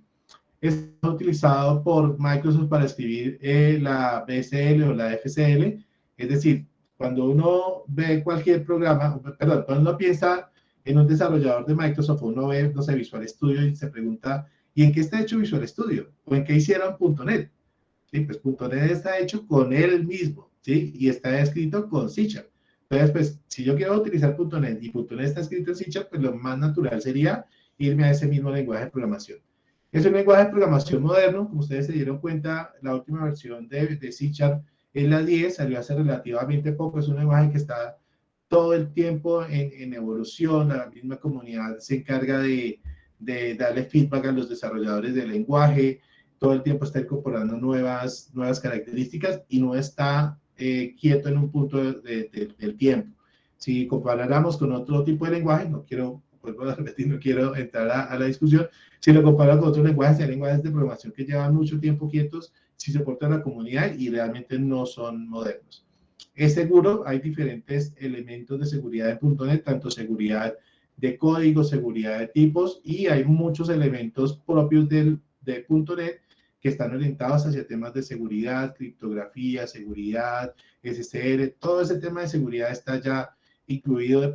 es utilizado por Microsoft para escribir la BSL o la FSL, es decir, cuando uno ve cualquier programa, perdón, cuando uno piensa en un desarrollador de Microsoft, uno ve, no sé, Visual Studio y se pregunta, ¿y en qué está hecho Visual Studio? ¿O en qué hicieron .NET? Sí, pues .NET está hecho con él mismo, ¿sí? Y está escrito con C#. Entonces, pues, si yo quiero utilizar .NET y .NET está escrito en C#, pues lo más natural sería irme a ese mismo lenguaje de programación. Es un lenguaje de programación moderno, como ustedes se dieron cuenta, la última versión de C# es la 10, salió hace relativamente poco, es un lenguaje que está todo el tiempo en evolución, la misma comunidad se encarga de darle feedback a los desarrolladores del lenguaje, todo el tiempo está incorporando nuevas características y no está quieto en un punto del tiempo. Si comparáramos con otro tipo de lenguaje, no quiero, vuelvo a repetir, no quiero entrar a la discusión, si lo comparamos con otros lenguajes, hay lenguajes de programación que llevan mucho tiempo quietos, si soportan la comunidad y realmente no son modernos. Es seguro, hay diferentes elementos de seguridad en .NET, tanto seguridad de código, seguridad de tipos, y hay muchos elementos propios de .NET que están orientados hacia temas de seguridad, criptografía, seguridad, SSL, todo ese tema de seguridad está ya incluido de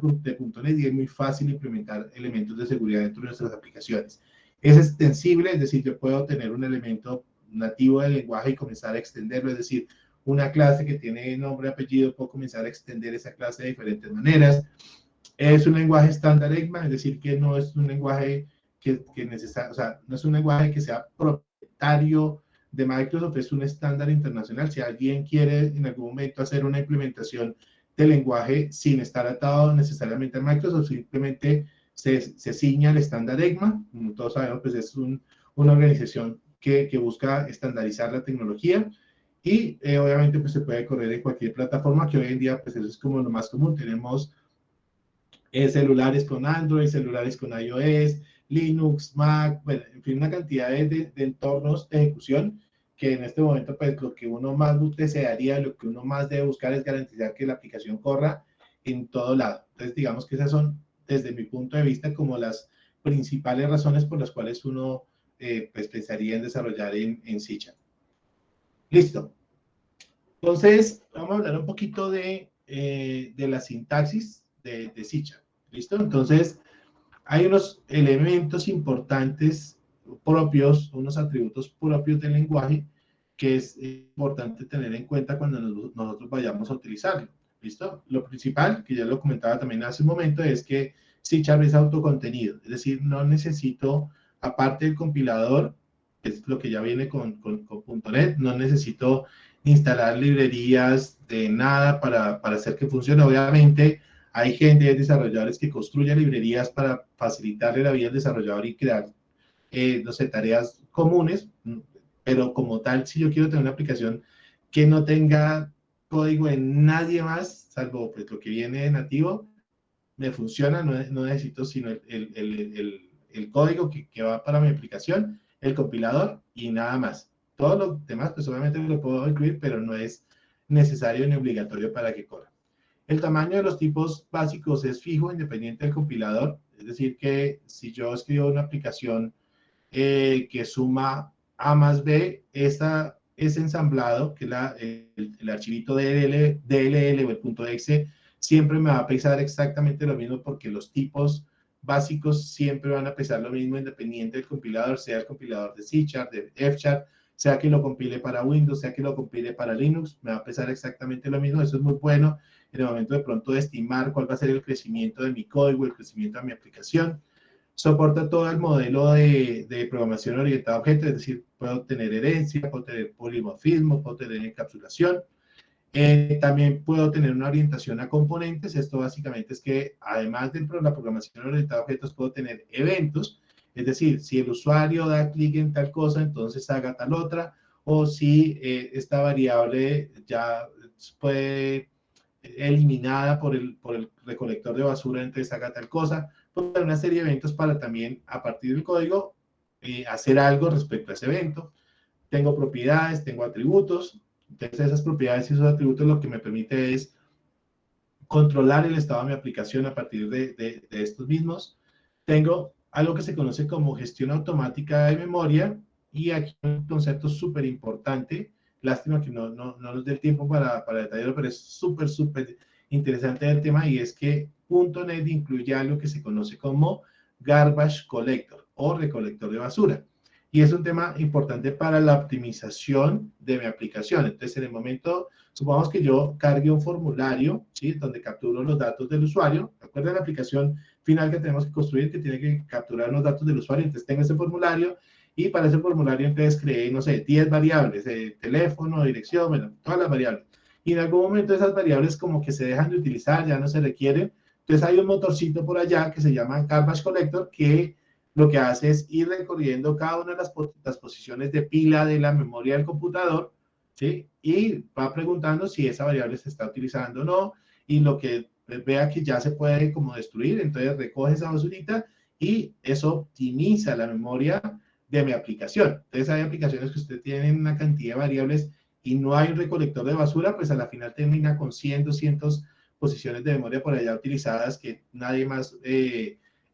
.NET y es muy fácil implementar elementos de seguridad dentro de nuestras aplicaciones. Es extensible, es decir, yo puedo tener un elemento nativo del lenguaje y comenzar a extenderlo, es decir, una clase que tiene nombre y apellido, puedo comenzar a extender esa clase de diferentes maneras. Es un lenguaje estándar ECMA, es decir, que no es un lenguaje que necesita, o sea, no es un lenguaje que sea propietario de Microsoft, es un estándar internacional. Si alguien quiere en algún momento hacer una implementación del lenguaje sin estar atado necesariamente a Microsoft, simplemente se ciña al estándar ECMA. Como todos sabemos, pues es una organización que busca estandarizar la tecnología y obviamente pues se puede correr en cualquier plataforma, que hoy en día pues eso es como lo más común. Tenemos celulares con Android, celulares con iOS, Linux, Mac, bueno, en fin, una cantidad de entornos de ejecución que en este momento, pues lo que uno más desearía, lo que uno más debe buscar es garantizar que la aplicación corra en todo lado. Entonces, digamos que esas son, desde mi punto de vista, como las principales razones por las cuales uno pues pensaría en desarrollar en C#. Listo. Entonces, vamos a hablar un poquito de la sintaxis de C#. ¿Listo? Entonces, hay unos elementos importantes propios, unos atributos propios del lenguaje que es importante tener en cuenta cuando nosotros vayamos a utilizarlo. ¿Listo? Lo principal, que ya lo comentaba también hace un momento, es que C# es autocontenido. Es decir, no necesito, aparte del compilador, que es lo que ya viene con .NET, no necesito instalar librerías de nada para hacer que funcione. Obviamente, hay gente, hay desarrolladores que construyen librerías para facilitarle la vida al desarrollador y crear, no sé, tareas comunes, pero como tal, si yo quiero tener una aplicación que no tenga código en nadie más, salvo pues, lo que viene de nativo, me funciona, no necesito sino el código que va para mi aplicación, el compilador y nada más. Todo lo demás, pues obviamente lo puedo incluir, pero no es necesario ni obligatorio para que corra. El tamaño de los tipos básicos es fijo, independiente del compilador. Es decir, que si yo escribo una aplicación que suma A más B, ese ensamblado, que es el archivito DLL o el .exe, siempre me va a pesar exactamente lo mismo porque los tipos básicos siempre van a pesar lo mismo independiente del compilador, sea el compilador de C#, de F#, sea que lo compile para Windows, sea que lo compile para Linux, me va a pesar exactamente lo mismo. Eso es muy bueno en el momento de pronto de estimar cuál va a ser el crecimiento de mi código, el crecimiento de mi aplicación. Soporta todo el modelo de programación orientada a objetos, es decir, puedo tener herencia, puedo tener polimorfismo, puedo tener encapsulación. También puedo tener una orientación a componentes. Esto básicamente es que además de la programación orientada a objetos, puedo tener eventos. Es decir, si el usuario da clic en tal cosa, entonces haga tal otra. O si esta variable ya fue eliminada por el recolector de basura, entonces haga tal cosa. Puedo tener una serie de eventos para también, a partir del código, hacer algo respecto a ese evento. Tengo propiedades, tengo atributos. Entonces, esas propiedades y esos atributos lo que me permite es controlar el estado de mi aplicación a partir de estos mismos. Tengo algo que se conoce como gestión automática de memoria Y aquí un concepto súper importante, lástima que no nos dé el tiempo para detallarlo, pero es súper interesante el tema, y es que .NET incluye algo que se conoce como Garbage Collector o recolector de basura. Y es un tema importante para la optimización de mi aplicación. Entonces, en el momento, supongamos que yo cargue un formulario, ¿sí? Donde capturo los datos del usuario. ¿Recuerdan la aplicación final que tenemos que construir, que tiene que capturar los datos del usuario? Entonces, tengo ese formulario, y para ese formulario, entonces, creé, no sé, 10 variables, teléfono, dirección, bueno, todas las variables. Y en algún momento esas variables como que se dejan de utilizar, ya no se requieren. Entonces, hay un motorcito por allá que se llama Garbage Collector, que lo que hace es ir recorriendo cada una de las posiciones de pila de la memoria del computador, ¿sí? Y va preguntando si esa variable se está utilizando o no, y lo que vea que ya se puede como destruir, entonces recoge esa basurita, y eso optimiza la memoria de mi aplicación. Entonces hay aplicaciones que usted tiene una cantidad de variables y no hay un recolector de basura, pues a la final termina con 100, 200 posiciones de memoria por allá utilizadas que nadie más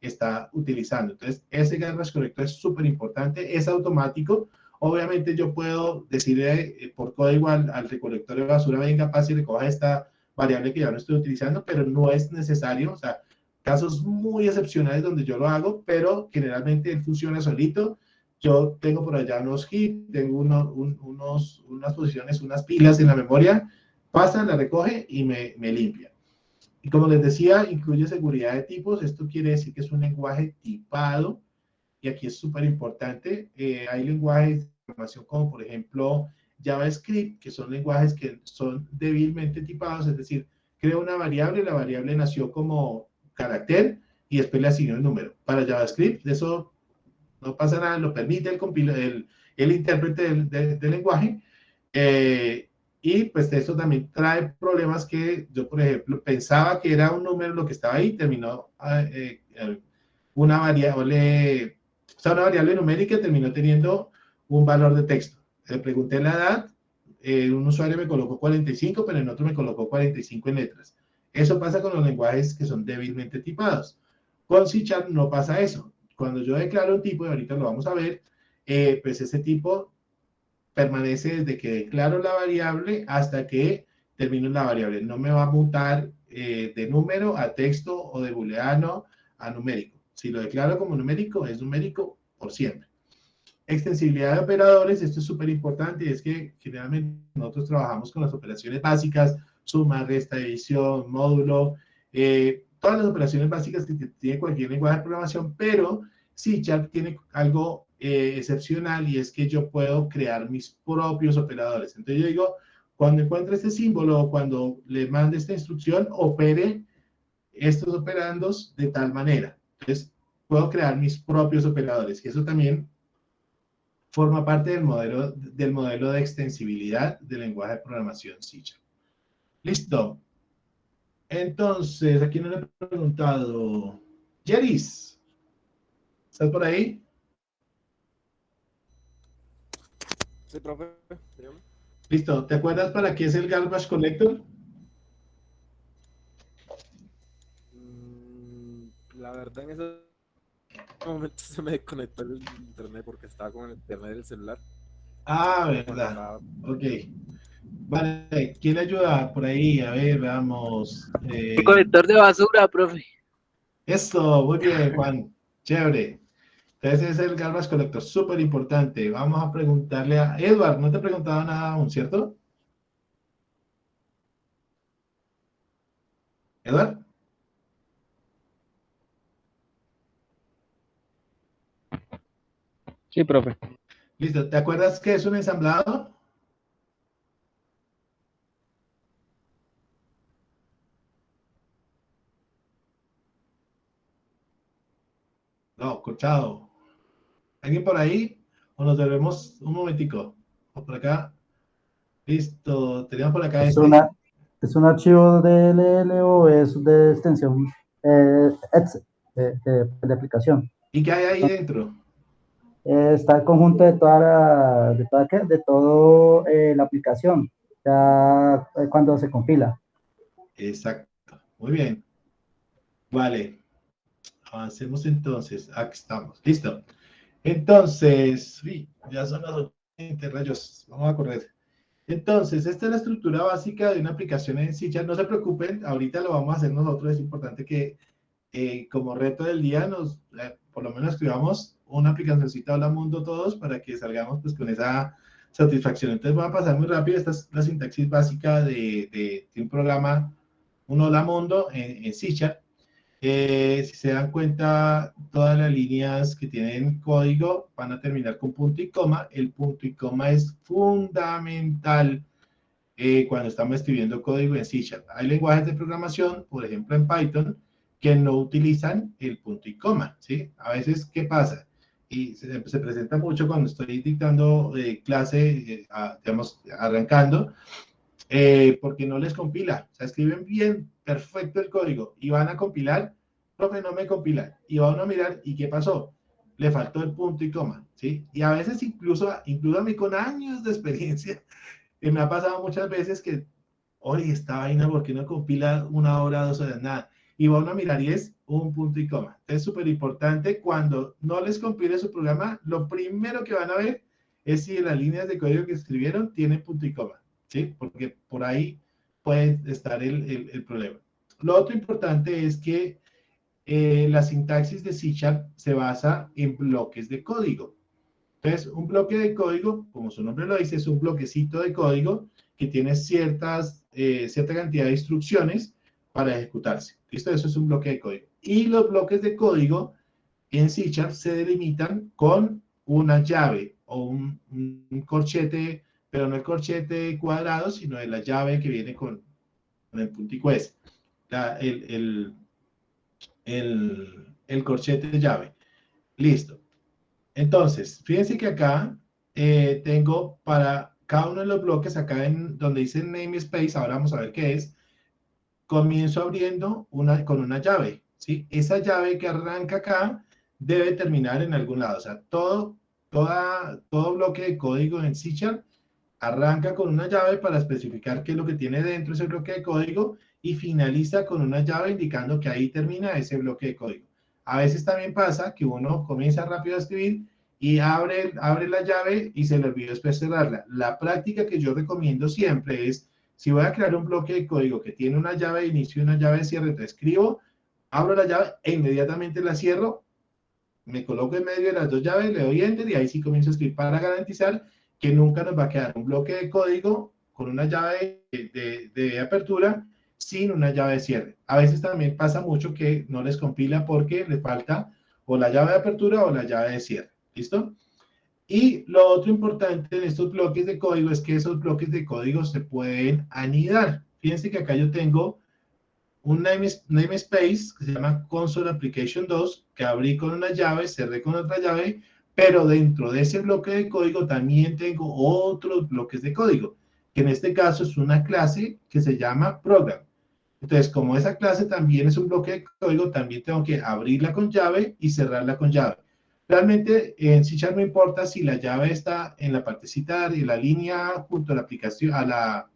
está utilizando. Entonces, ese garbage collector es súper importante, es automático. Obviamente yo puedo decirle por código al recolector de basura, venga, pase y recoja esta variable que ya no estoy utilizando, pero no es necesario. O sea, casos muy excepcionales donde yo lo hago, pero generalmente él funciona solito. Yo tengo por allá unos hits, tengo unas posiciones, unas pilas en la memoria, pasa, la recoge y me limpia. Y como les decía, incluye seguridad de tipos. Esto quiere decir que es un lenguaje tipado, y aquí es súper importante. Hay lenguajes de programación como, por ejemplo, JavaScript, que son lenguajes que son débilmente tipados, es decir, creo una variable, la variable nació como carácter y después le asignó el número. Para JavaScript, eso no pasa nada, lo permite el intérprete del lenguaje. Y pues esto también trae problemas que yo, por ejemplo, pensaba que era un número lo que estaba ahí, terminó una variable, o sea, una variable numérica terminó teniendo un valor de texto. Le pregunté la edad, un usuario me colocó 45, pero en otro me colocó 45 en letras. Eso pasa con los lenguajes que son débilmente tipados. Con C# no pasa eso. Cuando yo declaro un tipo, y ahorita lo vamos a ver, pues ese tipo permanece desde que declaro la variable hasta que termino la variable. No me va a mutar de número a texto o de booleano a numérico. Si lo declaro como numérico, es numérico por siempre. Extensibilidad de operadores, esto es súper importante, y es que generalmente nosotros trabajamos con las operaciones básicas, suma, resta, división, módulo, todas las operaciones básicas que tiene cualquier lenguaje de programación, pero C# tiene algo excepcional, y es que yo puedo crear mis propios operadores. Entonces yo digo, cuando encuentre este símbolo o cuando le mande esta instrucción, opere estos operandos de tal manera. Entonces puedo crear mis propios operadores, y eso también forma parte del modelo de extensibilidad del lenguaje de programación C#. Listo. Entonces, aquí no le he preguntado. Jeris, ¿estás por ahí? Sí, profe. Dígame. Listo. ¿Te acuerdas para qué es el Garbage Collector? La verdad, en ese momento se me desconectó el internet porque estaba con el internet del celular. Ah, Pero cuando verdad. estaba... Ok. Vale, ¿quién ayuda por ahí? A ver, veamos. Colector de basura, profe. Esto, muy bien, Juan. Chévere. Entonces es el Garbage Collector, súper importante. Vamos a preguntarle a Edward. No te he preguntado nada aún, ¿cierto? Edward. Sí, profe. Listo. ¿Te acuerdas qué es un ensamblado? No, corchado. ¿Alguien por ahí? ¿O nos volvemos un momentico? ¿O por acá? Listo. Teníamos por acá ¿Es este. es un archivo DLL o es de extensión exe, de aplicación? ¿Y qué hay ahí dentro? Está el conjunto de de todo la aplicación, ya cuando se compila. Exacto. Muy bien. Vale. Avancemos entonces. Aquí estamos. Listo. Entonces, Ya son las 8:20, rayos, vamos a correr. Entonces, esta es la estructura básica de una aplicación en C#. No se preocupen, ahorita lo vamos a hacer nosotros. Es importante que como reto del día por lo menos escribamos una aplicacióncita Hola Mundo todos para que salgamos pues con esa satisfacción. Entonces voy a pasar muy rápido. Esta es la sintaxis básica de un programa, un Hola Mundo en C#. Si se dan cuenta, todas las líneas que tienen código van a terminar con punto y coma. El punto y coma es fundamental cuando estamos escribiendo código en C#. Hay lenguajes de programación, por ejemplo en Python, que no utilizan el punto y coma, ¿sí? A veces, ¿qué pasa? Y se presenta mucho cuando estoy dictando clase, digamos, arrancando, porque no les compila. O sea, escriben bien, perfecto el código y van a compilar, profe, no me compilan. Y van a mirar, ¿y qué pasó? Le faltó el punto y coma, ¿sí? Y a veces incluso a mí con años de experiencia, me ha pasado muchas veces que, oye, esta vaina, ¿por qué no compila 1 hora, 2 horas? Nada. Y van a mirar y es un punto y coma. Es súper importante cuando no les compile su programa, lo primero que van a ver es si las líneas de código que escribieron tienen punto y coma, ¿sí? Porque por ahí puede estar el problema. Lo otro importante es que la sintaxis de C# se basa en bloques de código. Entonces, un bloque de código, como su nombre lo dice, es un bloquecito de código que tiene cierta cantidad de instrucciones para ejecutarse. ¿Listo? Eso es un bloque de código. Y los bloques de código en C# se delimitan con una llave o un corchete, pero no el corchete cuadrado, sino de la llave que viene con el puntico S. El corchete de llave. Listo. Entonces, fíjense que acá tengo para cada uno de los bloques, acá en donde dice namespace, ahora vamos a ver qué es, comienzo abriendo con una llave, ¿sí? Esa llave que arranca acá debe terminar en algún lado, o sea, todo bloque de código en C# arranca con una llave para especificar qué es lo que tiene dentro ese bloque de código y finaliza con una llave indicando que ahí termina ese bloque de código. A veces también pasa que uno comienza rápido a escribir y abre la llave y se le olvidó después cerrarla. La práctica que yo recomiendo siempre es, si voy a crear un bloque de código que tiene una llave de inicio y una llave de cierre, entonces escribo, abro la llave e inmediatamente la cierro, me coloco en medio de las dos llaves, le doy enter y ahí sí comienzo a escribir para garantizar que nunca nos va a quedar un bloque de código con una llave de apertura sin una llave de cierre. A veces también pasa mucho que no les compila porque les falta o la llave de apertura o la llave de cierre. ¿Listo? Y lo otro importante en estos bloques de código es que esos bloques de código se pueden anidar. Fíjense que acá yo tengo un namespace que se llama Console Application 2, que abrí con una llave, cerré con otra llave, pero dentro de ese bloque de código también tengo otros bloques de código, que en este caso es una clase que se llama Program. Entonces, como esa clase también es un bloque de código, también tengo que abrirla con llave y cerrarla con llave. Realmente en C# no importa si la llave está en la partecita de la línea junto a la aplicación, a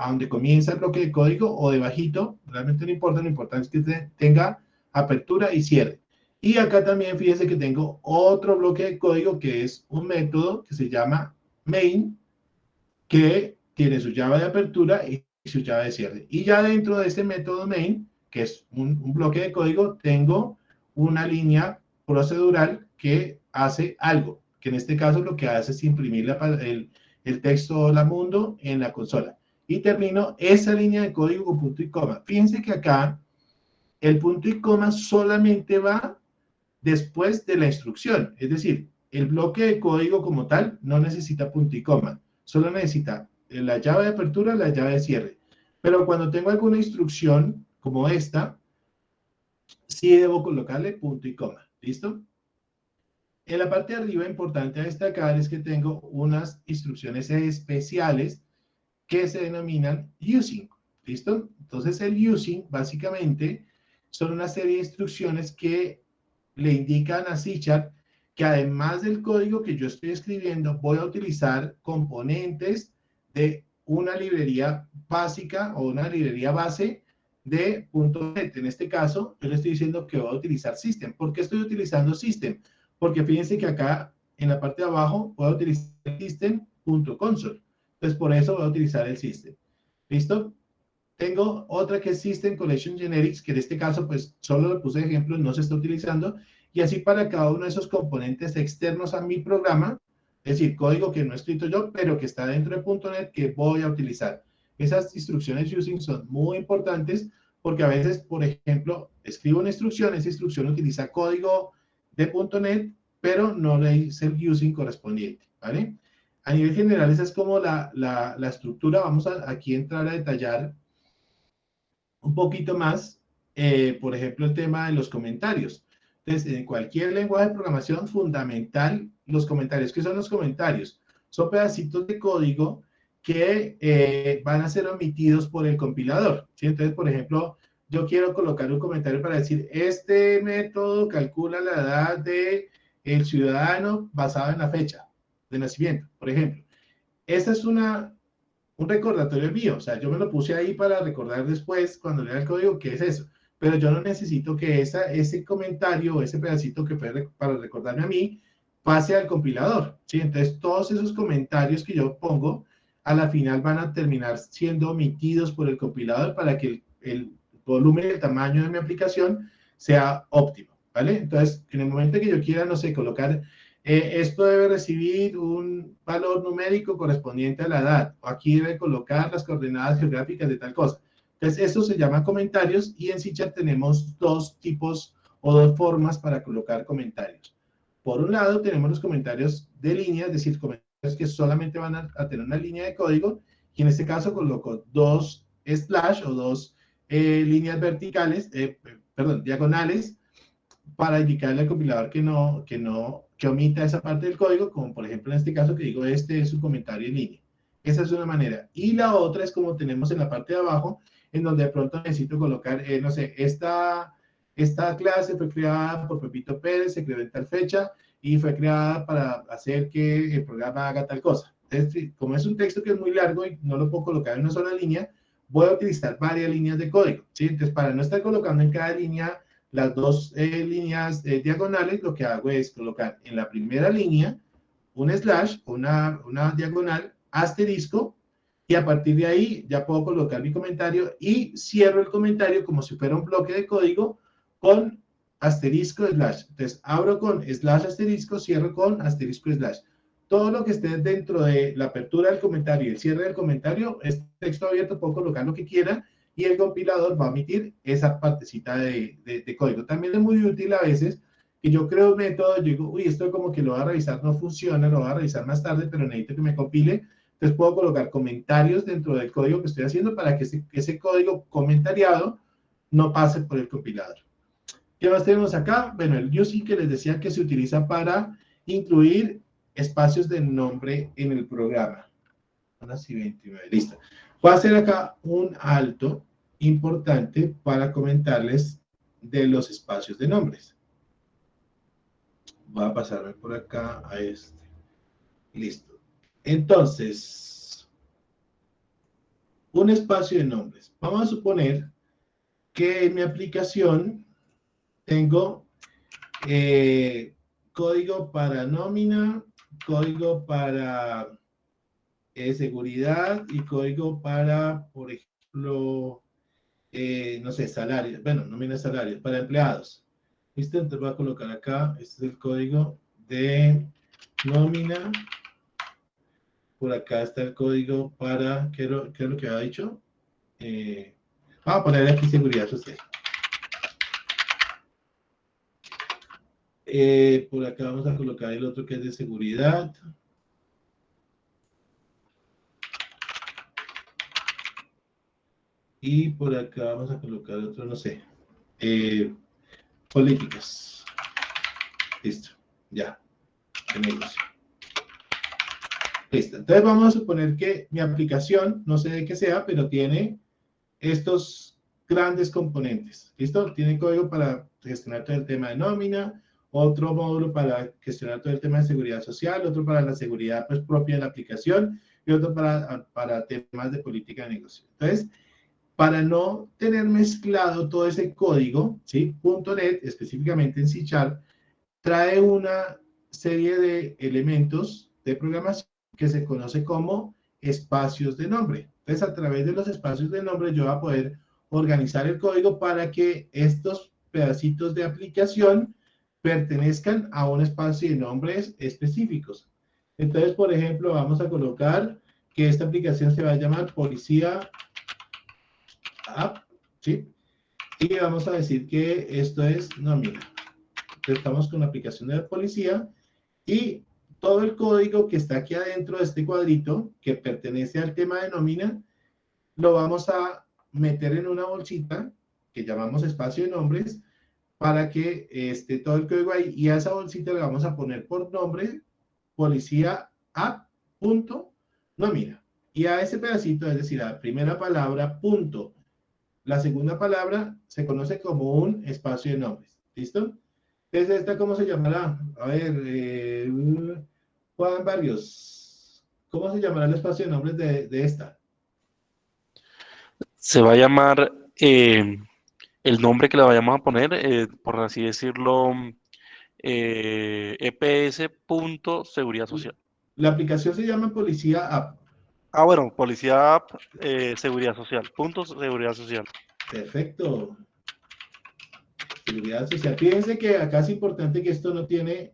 donde comienza el bloque de código o debajito, realmente no importa, lo importante es que tenga apertura y cierre. Y acá también fíjense que tengo otro bloque de código que es un método que se llama main, que tiene su llave de apertura y su llave de cierre. Y ya dentro de este método main, que es un bloque de código, tengo una línea procedural que hace algo, que en este caso lo que hace es imprimir el texto Hola Mundo en la consola. Y termino esa línea de código con punto y coma. Fíjense que acá el punto y coma solamente va después de la instrucción. Es decir, el bloque de código como tal no necesita punto y coma. Solo necesita la llave de apertura, la llave de cierre. Pero cuando tengo alguna instrucción como esta, sí debo colocarle punto y coma. ¿Listo? En la parte de arriba, importante a destacar es que tengo unas instrucciones especiales que se denominan using. ¿Listo? Entonces, el using, básicamente, son una serie de instrucciones que le indican a C# que además del código que yo estoy escribiendo, voy a utilizar componentes de una librería básica o una librería base de .NET. En este caso, yo le estoy diciendo que voy a utilizar System. ¿Por qué estoy utilizando System? Porque fíjense que acá en la parte de abajo voy a utilizar system.console. Entonces, por eso voy a utilizar el system. ¿Listo? Tengo otra que es System Collection Generics, que en este caso, pues, solo lo puse de ejemplo, no se está utilizando. Y así para cada uno de esos componentes externos a mi programa, es decir, código que no he escrito yo, pero que está dentro de .NET, que voy a utilizar. Esas instrucciones using son muy importantes porque a veces, por ejemplo, escribo una instrucción, esa instrucción utiliza código de .NET, pero no le hice el using correspondiente, ¿vale? A nivel general, esa es como la estructura. Vamos a aquí entrar a detallar un poquito más, por ejemplo, el tema de los comentarios. Entonces, en cualquier lenguaje de programación fundamental, los comentarios. ¿Qué son los comentarios? Son pedacitos de código que van a ser omitidos por el compilador, ¿sí? Entonces, por ejemplo, yo quiero colocar un comentario para decir, este método calcula la edad del ciudadano basado en la fecha de nacimiento, por ejemplo. Esa es un recordatorio mío, o sea, yo me lo puse ahí para recordar después, cuando lea el código, qué es eso. Pero yo no necesito que ese comentario o ese pedacito que fue para recordarme a mí pase al compilador, ¿sí? Entonces, todos esos comentarios que yo pongo, a la final van a terminar siendo omitidos por el compilador para que el volumen y el tamaño de mi aplicación sea óptimo, ¿vale? Entonces, en el momento que yo quiera, no sé, colocar, esto debe recibir un valor numérico correspondiente a la edad, o aquí debe colocar las coordenadas geográficas de tal cosa. Entonces, esto se llama comentarios y en C# tenemos dos tipos o dos formas para colocar comentarios. Por un lado, tenemos los comentarios de línea, es decir, comentarios que solamente van a tener una línea de código, y en este caso coloco dos slash o dos líneas verticales, diagonales, para indicarle al compilador que omita esa parte del código, como por ejemplo en este caso que digo, este es un comentario en línea. Esa es una manera. Y la otra es como tenemos en la parte de abajo, en donde de pronto necesito colocar, no sé, esta clase fue creada por Pepito Pérez, se creó en tal fecha, y fue creada para hacer que el programa haga tal cosa. Entonces, como es un texto que es muy largo y no lo puedo colocar en una sola línea, voy a utilizar varias líneas de código, ¿sí? Entonces, para no estar colocando en cada línea las dos líneas diagonales, lo que hago es colocar en la primera línea un slash, una diagonal, asterisco, y a partir de ahí ya puedo colocar mi comentario y cierro el comentario como si fuera un bloque de código con asterisco slash. Entonces, abro con slash asterisco, cierro con asterisco slash. Todo lo que esté dentro de la apertura del comentario y el cierre del comentario es texto abierto, puedo colocar lo que quiera y el compilador va a omitir esa partecita de código. También es muy útil a veces que yo creo un método, yo digo, uy, esto como que lo voy a revisar, no funciona, lo voy a revisar más tarde, pero necesito que me compile. Entonces puedo colocar comentarios dentro del código que estoy haciendo para que ese código comentariado no pase por el compilador. ¿Qué más tenemos acá? Bueno, el using que les decía que se utiliza para incluir espacios de nombre en el programa. Ahora sí, 29, listo. Voy a hacer acá un alto importante para comentarles de los espacios de nombres. Voy a pasarme por acá a este. Listo. Entonces, un espacio de nombres. Vamos a suponer que en mi aplicación tengo código para nómina, código para seguridad y código para, por ejemplo, no sé, salarios. Bueno, nómina salarios, para empleados. ¿Listo? Entonces voy a colocar acá, este es el código de nómina. Por acá está el código para, ¿qué es lo que había dicho? Vamos a poner aquí seguridad social. Por acá vamos a colocar el otro que es de seguridad. Y por acá vamos a colocar otro, no sé, políticas. Listo, ya, de negocio. Listo, entonces vamos a suponer que mi aplicación, no sé de qué sea, pero tiene estos grandes componentes. ¿Listo? Tiene código para gestionar todo el tema de nómina, otro módulo para gestionar todo el tema de seguridad social, otro para la seguridad pues, propia de la aplicación y otro para temas de política de negocio. Entonces, para no tener mezclado todo ese código, ¿sí? .NET, específicamente en C# trae una serie de elementos de programación que se conoce como espacios de nombre. Entonces, a través de los espacios de nombre, yo voy a poder organizar el código para que estos pedacitos de aplicación pertenezcan a un espacio de nombres específicos. Entonces, por ejemplo, vamos a colocar que esta aplicación se va a llamar Policía App, ¿sí? Y vamos a decir que esto es nómina. Entonces, estamos con la aplicación de la policía y todo el código que está aquí adentro de este cuadrito, que pertenece al tema de nómina, lo vamos a meter en una bolsita que llamamos espacio de nombres para que esté todo el código ahí, y a esa bolsita le vamos a poner por nombre policía app.nómina. Y a ese pedacito, es decir, a la primera palabra, punto, la segunda palabra, se conoce como un espacio de nombres. ¿Listo? Entonces, ¿esta cómo se llamará? A ver, Juan Barrios, ¿cómo se llamará el espacio de nombres de esta? Se va a llamar el nombre que le vayamos a poner, por así decirlo, EPS.seguridad social. La aplicación se llama Policía App. Ah, bueno, Policía App, Seguridad Social, .seguridad social. Perfecto. Seguridad social. Fíjense que acá es importante que esto no tiene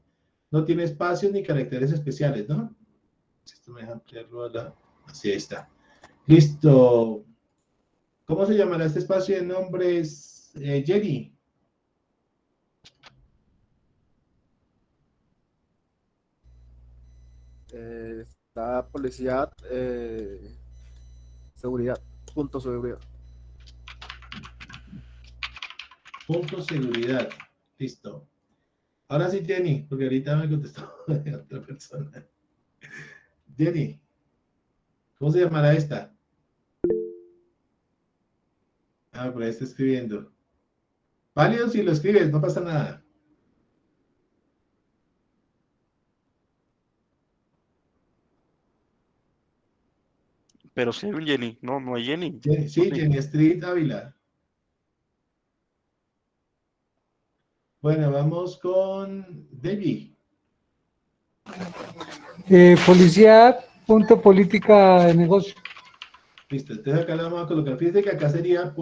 espacios ni caracteres especiales, ¿no? Esto me deja ampliarlo a la... Así está. Listo. ¿Cómo se llamará este espacio de nombres, Jenny? Está policía, seguridad, punto seguridad. Punto seguridad. Listo. Ahora sí, Jenny, porque ahorita me contestó otra persona. Jenny, ¿cómo se llamará esta? Ah, por ahí está escribiendo. Válido si lo escribes, no pasa nada. Pero si hay un Jenny, no hay Jenny. Sí, Jenny Street Ávila. Bueno, vamos con Debbie. Policía.política de negocio. Listo, entonces acá la vamos a colocar. Fíjense que acá sería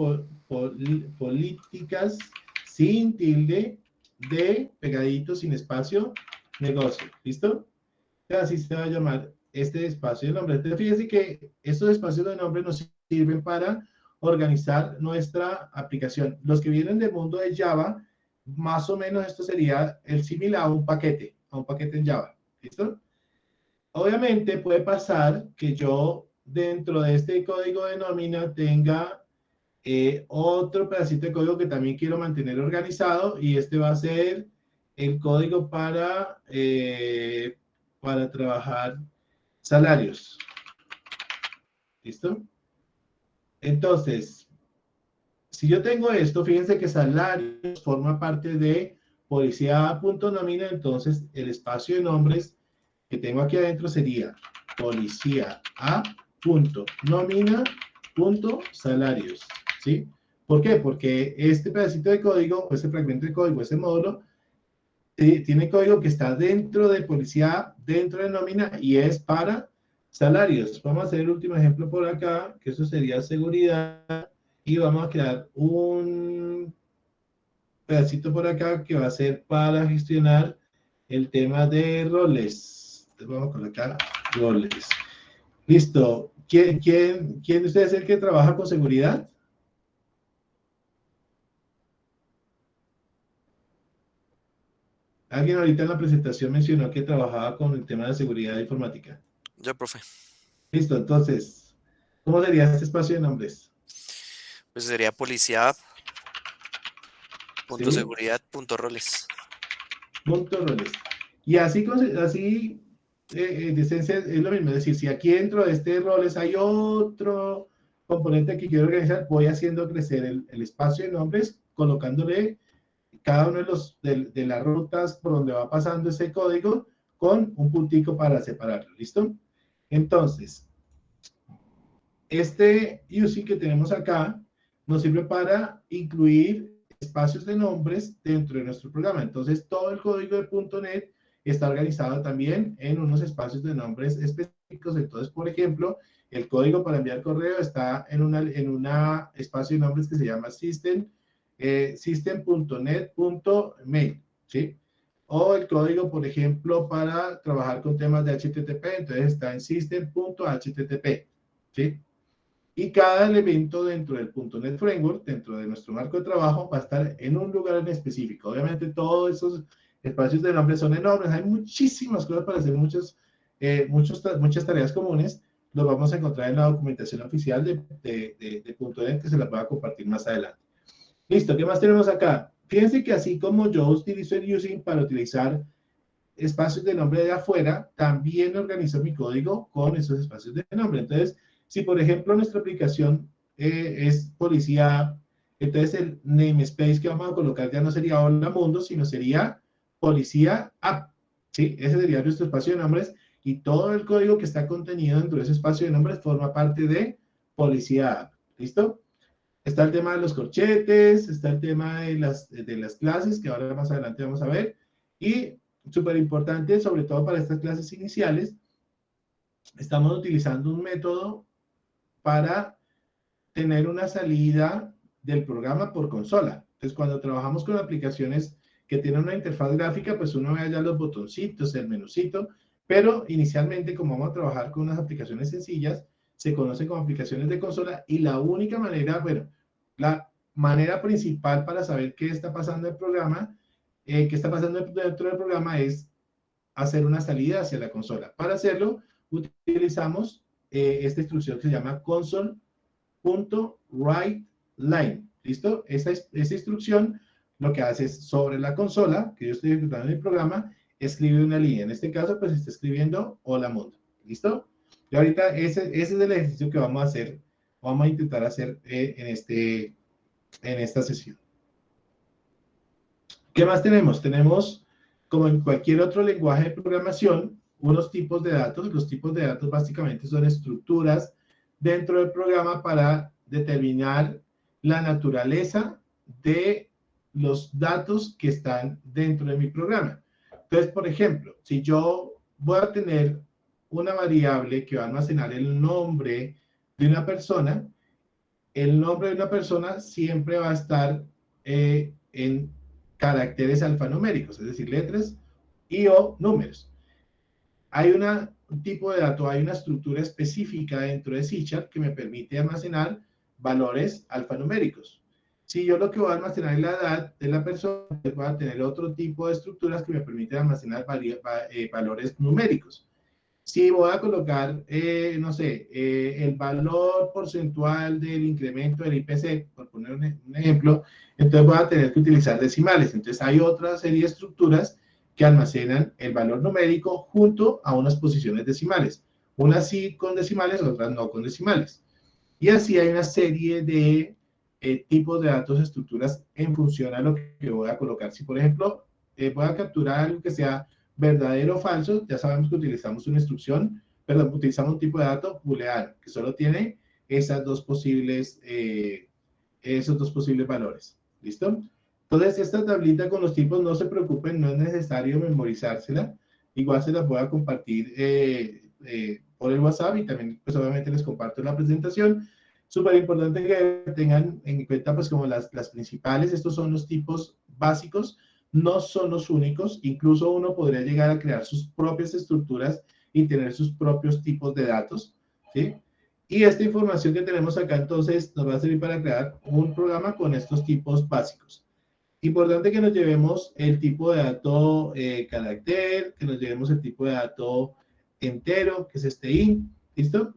políticas sin tilde de pegadito, sin espacio, negocio. ¿Listo? Así se va a llamar este espacio de nombre. Entonces fíjense que estos espacios de nombre nos sirven para organizar nuestra aplicación. Los que vienen del mundo de Java, más o menos esto sería el similar a un paquete en Java. ¿Listo? Obviamente puede pasar que yo dentro de este código de nómina tenga otro pedacito de código que también quiero mantener organizado, y este va a ser el código para trabajar salarios. ¿Listo? Entonces, si yo tengo esto, fíjense que salarios forma parte de policía.nómina, entonces el espacio de nombres que tengo aquí adentro sería policía.nómina.salarios, ¿sí? ¿Por qué? Porque este pedacito de código, o este fragmento de código, ese módulo, tiene código que está dentro de policía, dentro de nómina, y es para salarios. Vamos a hacer el último ejemplo por acá, que eso sería seguridad, y vamos a crear un pedacito por acá que va a ser para gestionar el tema de roles. Entonces vamos a colocar roles. Listo. ¿Quién de ustedes es el que trabaja con seguridad? Alguien ahorita en la presentación mencionó que trabajaba con el tema de seguridad informática. Yo, profe. Listo, entonces, ¿cómo sería este espacio de nombres? Pues sería policía, punto ¿Sí? seguridad, punto roles. Punto roles. Y así de esencia es lo mismo. Es decir, si aquí dentro de este roles hay otro componente que quiero organizar, voy haciendo crecer el espacio de nombres, colocándole cada uno de las rutas por donde va pasando ese código con un puntico para separarlo. ¿Listo? Entonces, este using que tenemos acá nos sirve para incluir espacios de nombres dentro de nuestro programa. Entonces, todo el código de .NET está organizado también en unos espacios de nombres específicos. Entonces, por ejemplo, el código para enviar correo está en una espacio de nombres que se llama system.net.mail, ¿sí? O el código, por ejemplo, para trabajar con temas de HTTP, entonces está en system.http, ¿sí? Y cada elemento dentro del .NET Framework, dentro de nuestro marco de trabajo, va a estar en un lugar en específico. Obviamente, todos esos espacios de nombre son enormes. Hay muchísimas cosas para hacer, muchas tareas comunes. Los vamos a encontrar en la documentación oficial de .NET, que se las voy a compartir más adelante. Listo, ¿qué más tenemos acá? Fíjense que así como yo utilizo el using para utilizar espacios de nombre de afuera, también organizo mi código con esos espacios de nombre. Entonces, si por ejemplo nuestra aplicación es policía, entonces el namespace que vamos a colocar ya no sería Hola Mundo, sino sería Policía App, ¿sí? Ese sería nuestro espacio de nombres y todo el código que está contenido dentro de ese espacio de nombres forma parte de Policía App, ¿listo? Está el tema de los corchetes, está el tema de las clases, que ahora más adelante vamos a ver, y súper importante, sobre todo para estas clases iniciales, estamos utilizando un método para tener una salida del programa por consola. Entonces, cuando trabajamos con aplicaciones que tienen una interfaz gráfica, pues uno ve allá los botoncitos, el menucito, pero inicialmente, como vamos a trabajar con unas aplicaciones sencillas, se conocen como aplicaciones de consola y la única manera, bueno, la manera principal para saber qué está pasando en el programa, qué está pasando dentro del programa es hacer una salida hacia la consola. Para hacerlo, utilizamos esta instrucción que se llama console.writeLine. ¿Listo? Esta instrucción lo que hace es sobre la consola que yo estoy ejecutando en el programa, escribe una línea. En este caso, pues está escribiendo Hola Mundo. ¿Listo? Y ahorita ese es el ejercicio que vamos a hacer, vamos a intentar hacer en esta sesión. ¿Qué más tenemos? Tenemos, como en cualquier otro lenguaje de programación, unos tipos de datos. Los tipos de datos básicamente son estructuras dentro del programa para determinar la naturaleza de los datos que están dentro de mi programa. Entonces, por ejemplo, si yo voy a tener una variable que va a almacenar el nombre de una persona, el nombre de una persona siempre va a estar en caracteres alfanuméricos, es decir, letras y o números. Hay un tipo de dato, hay una estructura específica dentro de C# que me permite almacenar valores alfanuméricos. Si yo lo que voy a almacenar es la edad de la persona, voy a tener otro tipo de estructuras que me permiten almacenar valores numéricos. Si voy a colocar, no sé, el valor porcentual del incremento del IPC, por poner un ejemplo, entonces voy a tener que utilizar decimales. Entonces hay otra serie de estructuras que almacenan el valor numérico junto a unas posiciones decimales. Unas sí con decimales, otras no con decimales. Y así hay una serie de tipos de datos, estructuras en función a lo que voy a colocar. Si, por ejemplo, voy a capturar algo que sea verdadero o falso, ya sabemos que utilizamos una instrucción, perdón, utilizamos un tipo de dato booleano, que solo tiene esos dos posibles valores. ¿Listo? Entonces, esta tablita con los tipos, no se preocupen, no es necesario memorizársela. Igual se las voy a compartir por el WhatsApp y también, pues obviamente les comparto la presentación. Súper importante que tengan en cuenta, pues como las principales, estos son los tipos básicos, no son los únicos, incluso uno podría llegar a crear sus propias estructuras y tener sus propios tipos de datos, ¿sí? Y esta información que tenemos acá, entonces, nos va a servir para crear un programa con estos tipos básicos. Importante que nos llevemos el tipo de dato carácter, que nos llevemos el tipo de dato entero, que es este int, ¿listo?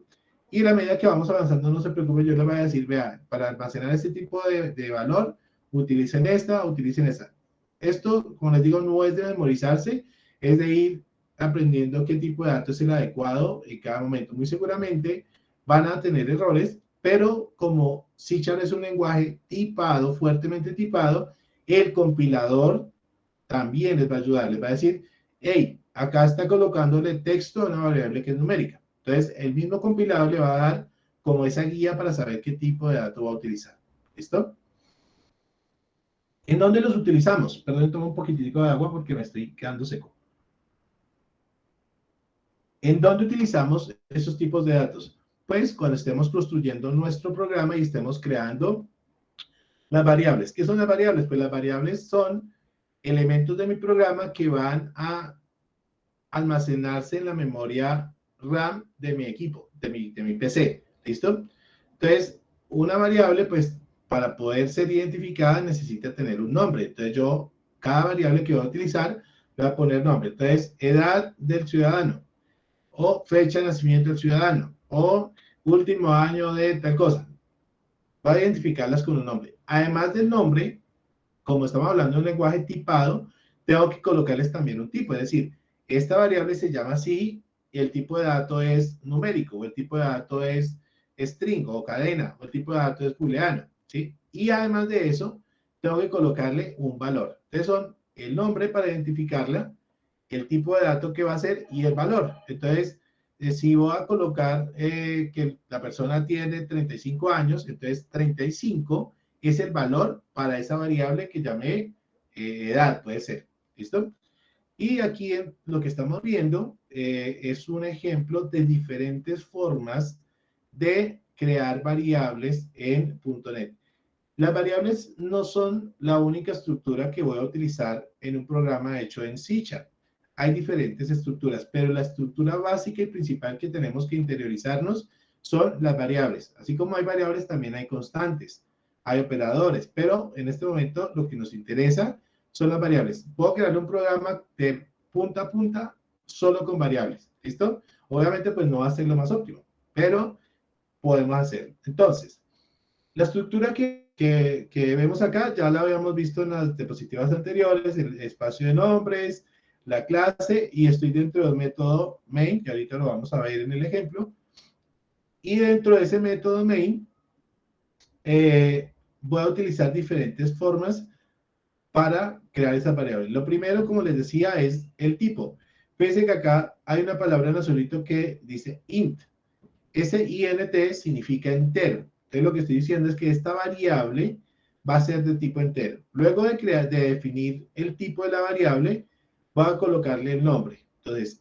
Y a la medida que vamos avanzando, no se preocupen, yo les voy a decir, vean, para almacenar este tipo de valor, utilicen esta, utilicen esta. Esto, como les digo, no es de memorizarse, es de ir aprendiendo qué tipo de datos es el adecuado en cada momento. Muy seguramente van a tener errores, pero como C# es un lenguaje tipado, fuertemente tipado, el compilador también les va a ayudar, les va a decir, hey, acá está colocándole texto a una variable que es numérica. Entonces, el mismo compilador le va a dar como esa guía para saber qué tipo de dato va a utilizar. ¿Listo? ¿En dónde los utilizamos? Perdón, tomo un poquitico de agua porque me estoy quedando seco. ¿En dónde utilizamos esos tipos de datos? Pues cuando estemos construyendo nuestro programa y estemos creando las variables. ¿Qué son las variables? Pues las variables son elementos de mi programa que van a almacenarse en la memoria RAM de mi equipo, de mi PC. ¿Listo? Entonces, una variable, pues, para poder ser identificada necesita tener un nombre. Entonces, cada variable que voy a utilizar, le voy a poner nombre. Entonces, edad del ciudadano, o fecha de nacimiento del ciudadano, o último año de tal cosa. Voy a identificarlas con un nombre. Además del nombre, como estamos hablando de un lenguaje tipado, tengo que colocarles también un tipo. Es decir, esta variable se llama así y el tipo de dato es numérico, o el tipo de dato es string o cadena, o el tipo de dato es booleano, ¿sí? Y además de eso, tengo que colocarle un valor. Entonces son el nombre para identificarla, el tipo de dato que va a ser y el valor. Entonces, si voy a colocar que la persona tiene 35 años, entonces 35 es el valor para esa variable que llamé edad, puede ser. ¿Listo? Y aquí lo que estamos viendo es un ejemplo de diferentes formas de crear variables en .NET. Las variables no son la única estructura que voy a utilizar en un programa hecho en C#. Hay diferentes estructuras, pero la estructura básica y principal que tenemos que interiorizarnos son las variables. Así como hay variables, también hay constantes, hay operadores, pero en este momento lo que nos interesa son las variables. Puedo crear un programa de punta a punta solo con variables, ¿listo? Obviamente, pues no va a ser lo más óptimo, pero podemos hacerlo. Entonces, la estructura que vemos acá ya la habíamos visto en las diapositivas anteriores, el espacio de nombres, la clase, y estoy dentro del método main, que ahorita lo vamos a ver en el ejemplo. Y dentro de ese método main, voy a utilizar diferentes formas para crear esas variables. Lo primero, como les decía, es el tipo. Fíjense que acá hay una palabra en azulito que dice int. Ese int significa entero. Entonces, lo que estoy diciendo es que esta variable va a ser de tipo entero. Luego de definir el tipo de la variable, voy a colocarle el nombre. Entonces,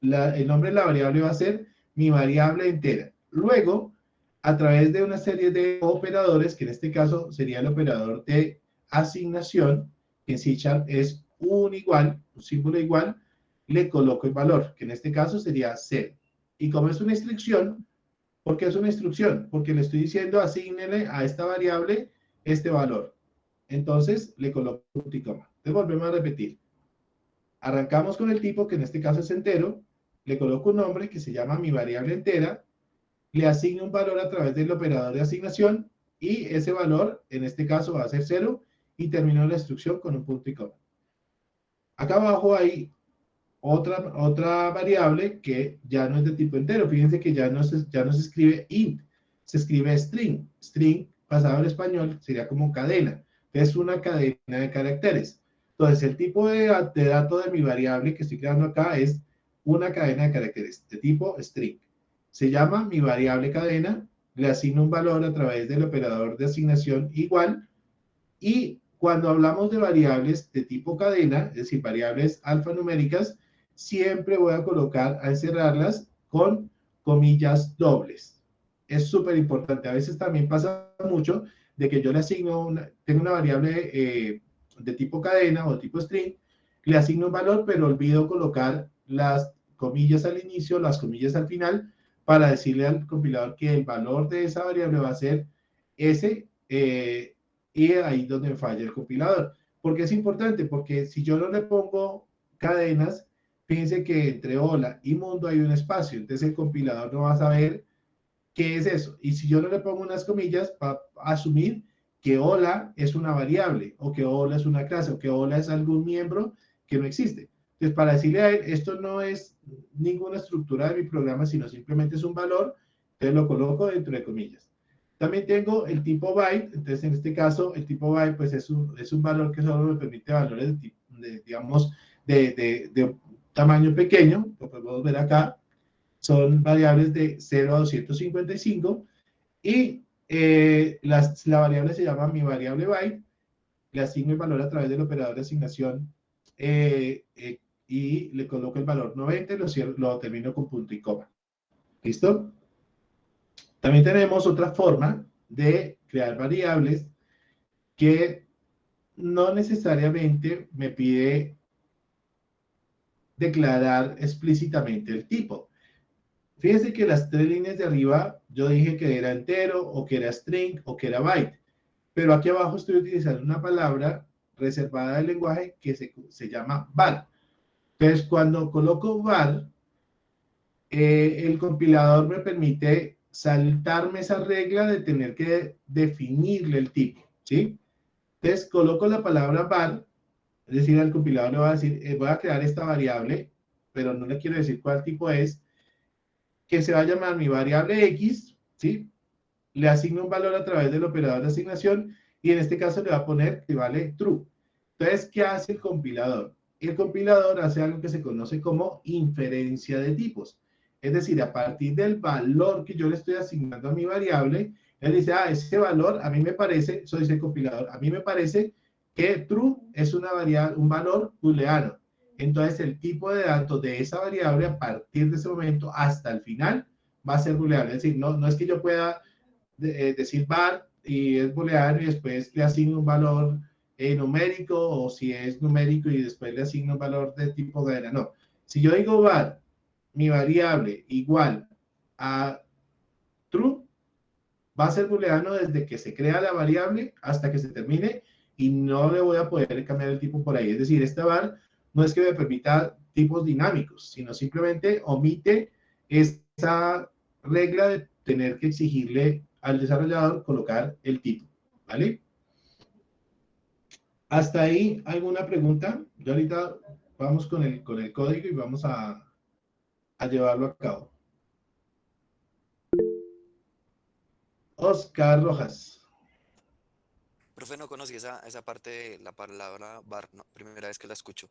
el nombre de la variable va a ser mi variable entera. Luego, a través de una serie de operadores, que en este caso sería el operador de asignación, que en C# es un igual, un símbolo igual, le coloco el valor, que en este caso sería 0. Y como es una instrucción, ¿por qué es una instrucción? Porque le estoy diciendo asígnele a esta variable este valor. Entonces, le coloco punto y coma. Entonces, volvemos a repetir. Arrancamos con el tipo, que en este caso es entero, le coloco un nombre que se llama mi variable entera, le asigno un valor a través del operador de asignación y ese valor, en este caso, va a ser 0 y termino la instrucción con un punto y coma. Acá abajo hay otra variable que ya no es de tipo entero. Fíjense que ya no se escribe int, se escribe string. String, pasado al español, sería como cadena. Es una cadena de caracteres. Entonces, el tipo de dato de mi variable que estoy creando acá es una cadena de caracteres de tipo string. Se llama mi variable cadena, le asigno un valor a través del operador de asignación igual, y cuando hablamos de variables de tipo cadena, es decir, variables alfanuméricas, siempre voy a colocar, a encerrarlas con comillas dobles. Es súper importante. A veces también pasa mucho de que yo le asigno, tengo una variable de tipo cadena o tipo string, le asigno un valor, pero olvido colocar las comillas al inicio, las comillas al final, para decirle al compilador que el valor de esa variable va a ser ese, y ahí es donde falla el compilador. ¿Por qué es importante? Porque si yo no le pongo cadenas, fíjense que entre hola y mundo hay un espacio, entonces el compilador no va a saber qué es eso. Y si yo no le pongo unas comillas, va a asumir que hola es una variable, o que hola es una clase, o que hola es algún miembro que no existe. Entonces, para decirle a él, esto no es ninguna estructura de mi programa, sino simplemente es un valor, entonces lo coloco dentro de comillas. También tengo el tipo byte, entonces en este caso el tipo byte pues es un valor que solo me permite valores digamos, de tamaño pequeño, lo podemos ver acá, son variables de 0 a 255, y la variable se llama mi variable byte, le asigno el valor a través del operador de asignación y le coloco el valor 90 y lo termino con punto y coma. ¿Listo? También tenemos otra forma de crear variables que no necesariamente me pide declarar explícitamente el tipo. Fíjense que las 3 líneas de arriba yo dije que era entero o que era string o que era byte, pero aquí abajo estoy utilizando una palabra reservada del lenguaje que se llama var. Entonces, cuando coloco var, el compilador me permite saltarme esa regla de tener que definirle el tipo, ¿sí? Entonces, coloco la palabra var, es decir, al compilador le va a decir, voy a crear esta variable, pero no le quiero decir cuál tipo es, que se va a llamar mi variable x, ¿sí? Le asigno un valor a través del operador de asignación y en este caso le va a poner que vale true. Entonces, ¿qué hace el compilador? El compilador hace algo que se conoce como inferencia de tipos. Es decir, a partir del valor que yo le estoy asignando a mi variable, él dice, ese valor a mí me parece, eso dice el compilador, a mí me parece que true es una variable, un valor booleano. Entonces, el tipo de datos de esa variable a partir de ese momento hasta el final va a ser booleano. Es decir, no es que yo pueda decir var y es booleano y después le asigno un valor numérico, o si es numérico y después le asigno un valor de tipo booleano. No. Si yo digo var, mi variable igual a true, va a ser booleano desde que se crea la variable hasta que se termine y no le voy a poder cambiar el tipo por ahí. Es decir, esta var no es que me permita tipos dinámicos, sino simplemente omite esa regla de tener que exigirle al desarrollador colocar el tipo, ¿vale? ¿Hasta ahí alguna pregunta? Yo ahorita vamos con el código y vamos a llevarlo a cabo. Oscar Rojas. Profe, no conocí esa parte de la palabra var, no, primera vez que la escucho.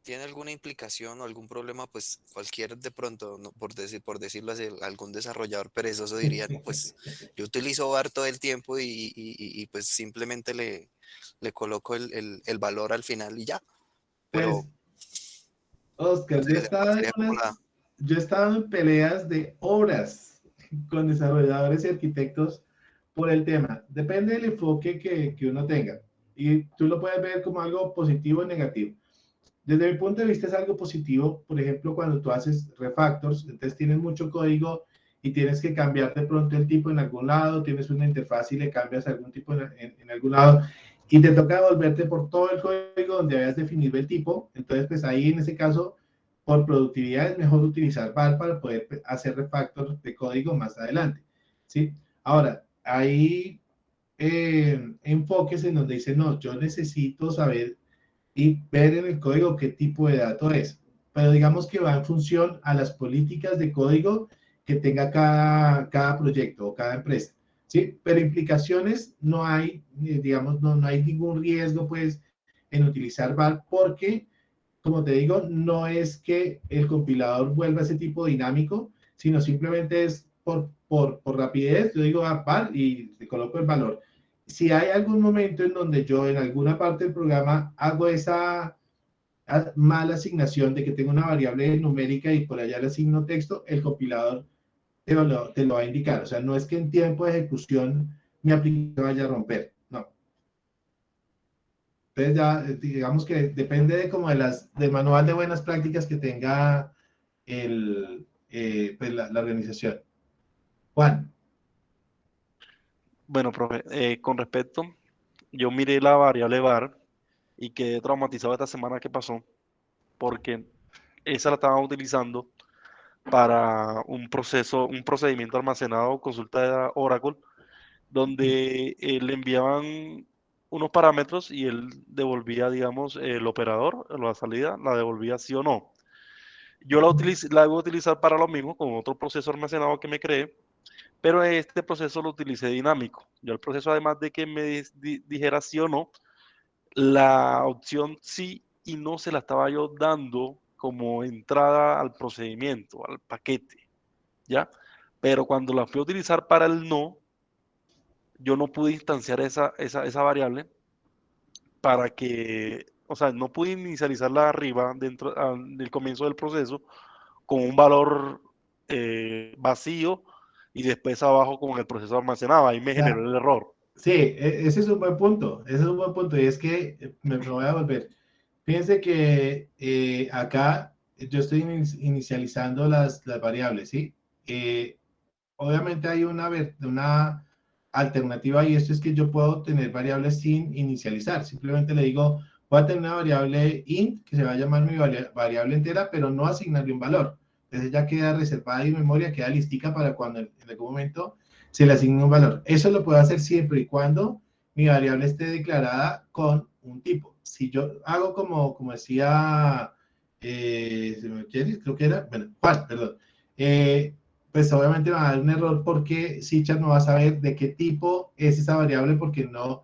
¿Tiene alguna implicación o algún problema? Pues cualquier de pronto, no, por decirlo así, algún desarrollador perezoso diría, no, pues yo utilizo var todo el tiempo y pues simplemente le coloco el valor al final y ya. Pero, Pues, Oscar, no sé, sería como la... yo he estado en peleas de horas con desarrolladores y arquitectos por el tema. Depende del enfoque que uno tenga. Y tú lo puedes ver como algo positivo o negativo. Desde mi punto de vista es algo positivo, por ejemplo, cuando tú haces refactors, entonces tienes mucho código y tienes que cambiar de pronto el tipo en algún lado, tienes una interfaz y le cambias algún tipo en algún lado y te toca volverte por todo el código donde habías definido el tipo, entonces pues ahí en ese caso, por productividad es mejor utilizar VAR para poder hacer refactor de código más adelante, ¿sí? Ahora, hay enfoques en donde dicen, no, yo necesito saber y ver en el código qué tipo de dato es. Pero digamos que va en función a las políticas de código que tenga cada proyecto o cada empresa. ¿Sí? Pero implicaciones no hay, digamos, no hay ningún riesgo pues en utilizar VAR porque, como te digo, no es que el compilador vuelva ese tipo dinámico, sino simplemente es por rapidez, yo digo VAR y le coloco el valor. Si hay algún momento en donde yo en alguna parte del programa hago esa mala asignación de que tengo una variable numérica y por allá le asigno texto, el compilador te lo va a indicar. O sea, no es que en tiempo de ejecución mi aplicación vaya a romper, no. Entonces ya, digamos que depende de como del manual de buenas prácticas que tenga pues la organización. Juan. Bueno, profe, con respecto, yo miré la variable var y quedé traumatizado esta semana que pasó porque esa la estaban utilizando para un procedimiento almacenado, consulta de Oracle, donde le enviaban unos parámetros y él devolvía, digamos, el operador, la salida, la devolvía sí o no. Yo la voy a utilizar para lo mismo con otro proceso almacenado que me creé, pero este proceso lo utilicé dinámico. Yo el proceso, además de que me dijera sí o no, la opción sí y no se la estaba yo dando como entrada al procedimiento, al paquete, ¿ya? Pero cuando la fui a utilizar para el no, yo no pude instanciar esa variable para que o sea, no pude inicializarla arriba dentro del comienzo del proceso con un valor vacío y después abajo con el proceso almacenado. Ahí me generó el error. Sí, ese es un buen punto, ese es un buen punto, y es que me voy a volver. Fíjense que acá yo estoy inicializando las variables, ¿sí? Obviamente hay una alternativa y esto es que yo puedo tener variables sin inicializar. Simplemente le digo, voy a tener una variable int que se va a llamar mi variable entera, pero no asignarle un valor. Entonces ya queda reservada en memoria, queda listica para cuando en algún momento se le asigne un valor. Eso lo puedo hacer siempre y cuando mi variable esté declarada con un tipo. Si yo hago como decía, creo que era, bueno, Juan, perdón. Pues obviamente va a dar un error porque C# no va a saber de qué tipo es esa variable porque no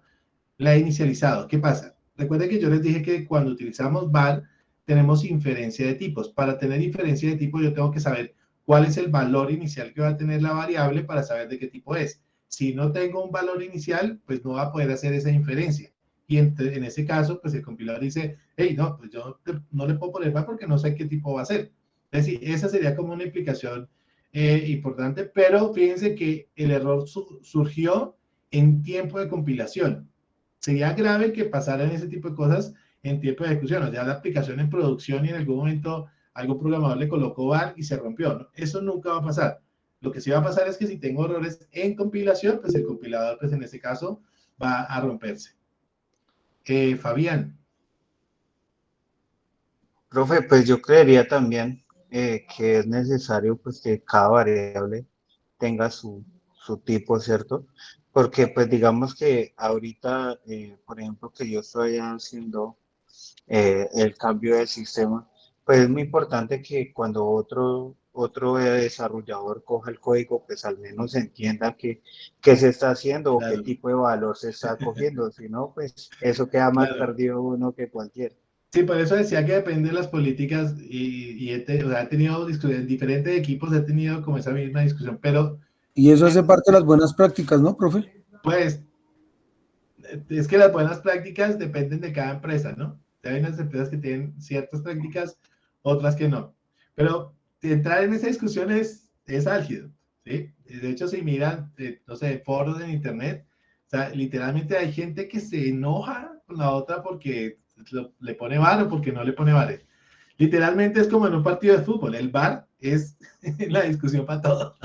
la he inicializado. ¿Qué pasa? Recuerden que yo les dije que cuando utilizamos var tenemos inferencia de tipos. Para tener inferencia de tipo yo tengo que saber cuál es el valor inicial que va a tener la variable para saber de qué tipo es. Si no tengo un valor inicial, pues no va a poder hacer esa inferencia. Y en ese caso, pues el compilador dice, hey, no, pues yo no le puedo poner var porque no sé qué tipo va a ser. Es decir, esa sería como una implicación importante, pero fíjense que el error surgió en tiempo de compilación. Sería grave que pasaran ese tipo de cosas en tiempo de ejecución, o sea, la aplicación en producción y en algún momento algún programador le colocó var y se rompió, ¿no? Eso nunca va a pasar. Lo que sí va a pasar es que si tengo errores en compilación, pues el compilador, pues en ese caso, va a romperse. Fabián. Profe, pues yo creería también que es necesario pues que cada variable tenga su tipo, ¿cierto? Porque pues digamos que ahorita, por ejemplo, que yo estoy haciendo el cambio del sistema, pues es muy importante que cuando otro desarrollador coja el código, pues al menos entienda qué se está haciendo o qué Claro. tipo de valor se está cogiendo. Si no, pues eso queda más Claro. perdido uno que cualquiera. Sí, por eso decía que depende de las políticas y o sea, he tenido discusiones, diferentes equipos he tenido como esa misma discusión, pero Y eso hace parte de las buenas prácticas, ¿no, profe? pues es que las buenas prácticas dependen de cada empresa, ¿no? Hay unas empresas que tienen ciertas prácticas, otras que no. Pero entrar en esa discusión es álgido, ¿sí? De hecho, si miran, no sé, foros en internet, o sea, literalmente hay gente que se enoja con la otra porque le pone VAR o porque no le pone VAR. Literalmente es como en un partido de fútbol, el VAR es la discusión para todo.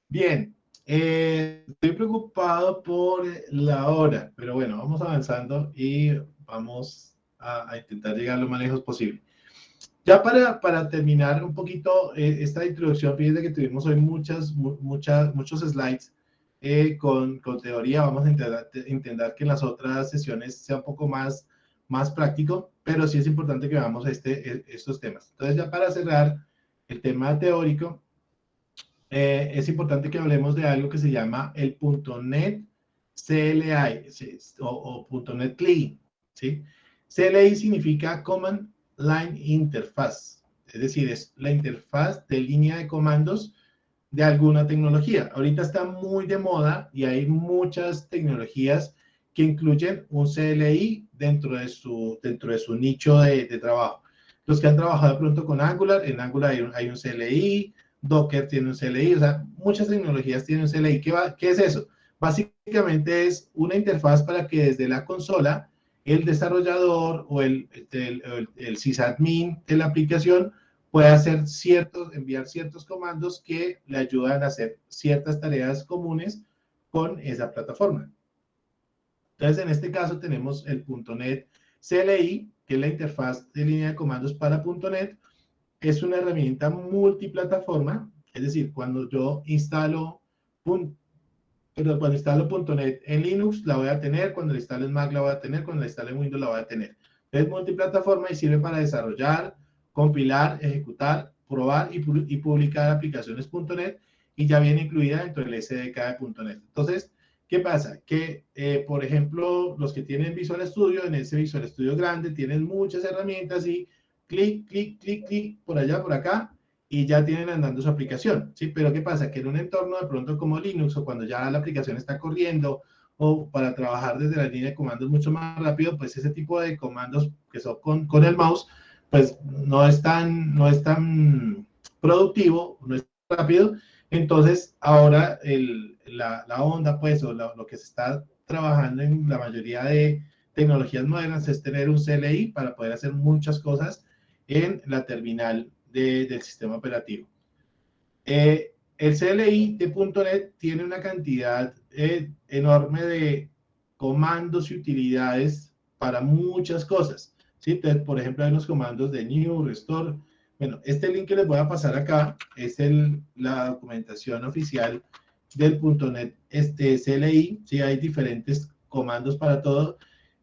Bien, estoy preocupado por la hora, pero bueno, vamos avanzando y vamos a intentar llegar lo más lejos posible. Ya para terminar un poquito esta introducción, fíjense que tuvimos hoy muchos slides con teoría. Vamos a intentar que en las otras sesiones sea un poco más práctico, pero sí es importante que veamos estos temas. Entonces, ya para cerrar el tema teórico, es importante que hablemos de algo que se llama el .NET CLI o .NET CLI, ¿sí? CLI significa Command Line Interface, es decir, es la interfaz de línea de comandos de alguna tecnología. Ahorita está muy de moda y hay muchas tecnologías que incluyen un CLI dentro de su nicho de trabajo. Los que han trabajado de pronto con Angular, en Angular hay un CLI, Docker tiene un CLI, o sea, muchas tecnologías tienen un CLI. ¿Qué es eso? Básicamente es una interfaz para que desde la consola el desarrollador o el sysadmin de la aplicación puede enviar ciertos comandos que le ayudan a hacer ciertas tareas comunes con esa plataforma. Entonces, en este caso tenemos el .NET CLI, que es la interfaz de línea de comandos para .NET. Es una herramienta multiplataforma, es decir, cuando yo instalo .NET en Linux la voy a tener, cuando la instalo en Mac la voy a tener, cuando la instalo en Windows la voy a tener. Es multiplataforma y sirve para desarrollar, compilar, ejecutar, probar y publicar aplicaciones .NET y ya viene incluida dentro del SDK de .NET. Entonces, ¿qué pasa? Que, por ejemplo, los que tienen Visual Studio, en ese Visual Studio grande, tienen muchas herramientas y clic, clic, clic, clic, por allá, por acá, y ya tienen andando su aplicación, ¿sí? Pero ¿qué pasa? Que en un entorno de pronto como Linux o cuando ya la aplicación está corriendo o para trabajar desde la línea de comandos mucho más rápido, pues ese tipo de comandos que son con el mouse, pues no es tan productivo, no es tan rápido. Entonces, ahora la onda, pues, o lo que se está trabajando en la mayoría de tecnologías modernas es tener un CLI para poder hacer muchas cosas en la terminal del sistema operativo. El CLI de .NET tiene una cantidad enorme de comandos y utilidades para muchas cosas, ¿sí? Entonces, por ejemplo, hay unos comandos de new, restore. Bueno, este link que les voy a pasar acá es la documentación oficial del .NET CLI, ¿sí? Hay diferentes comandos para todo.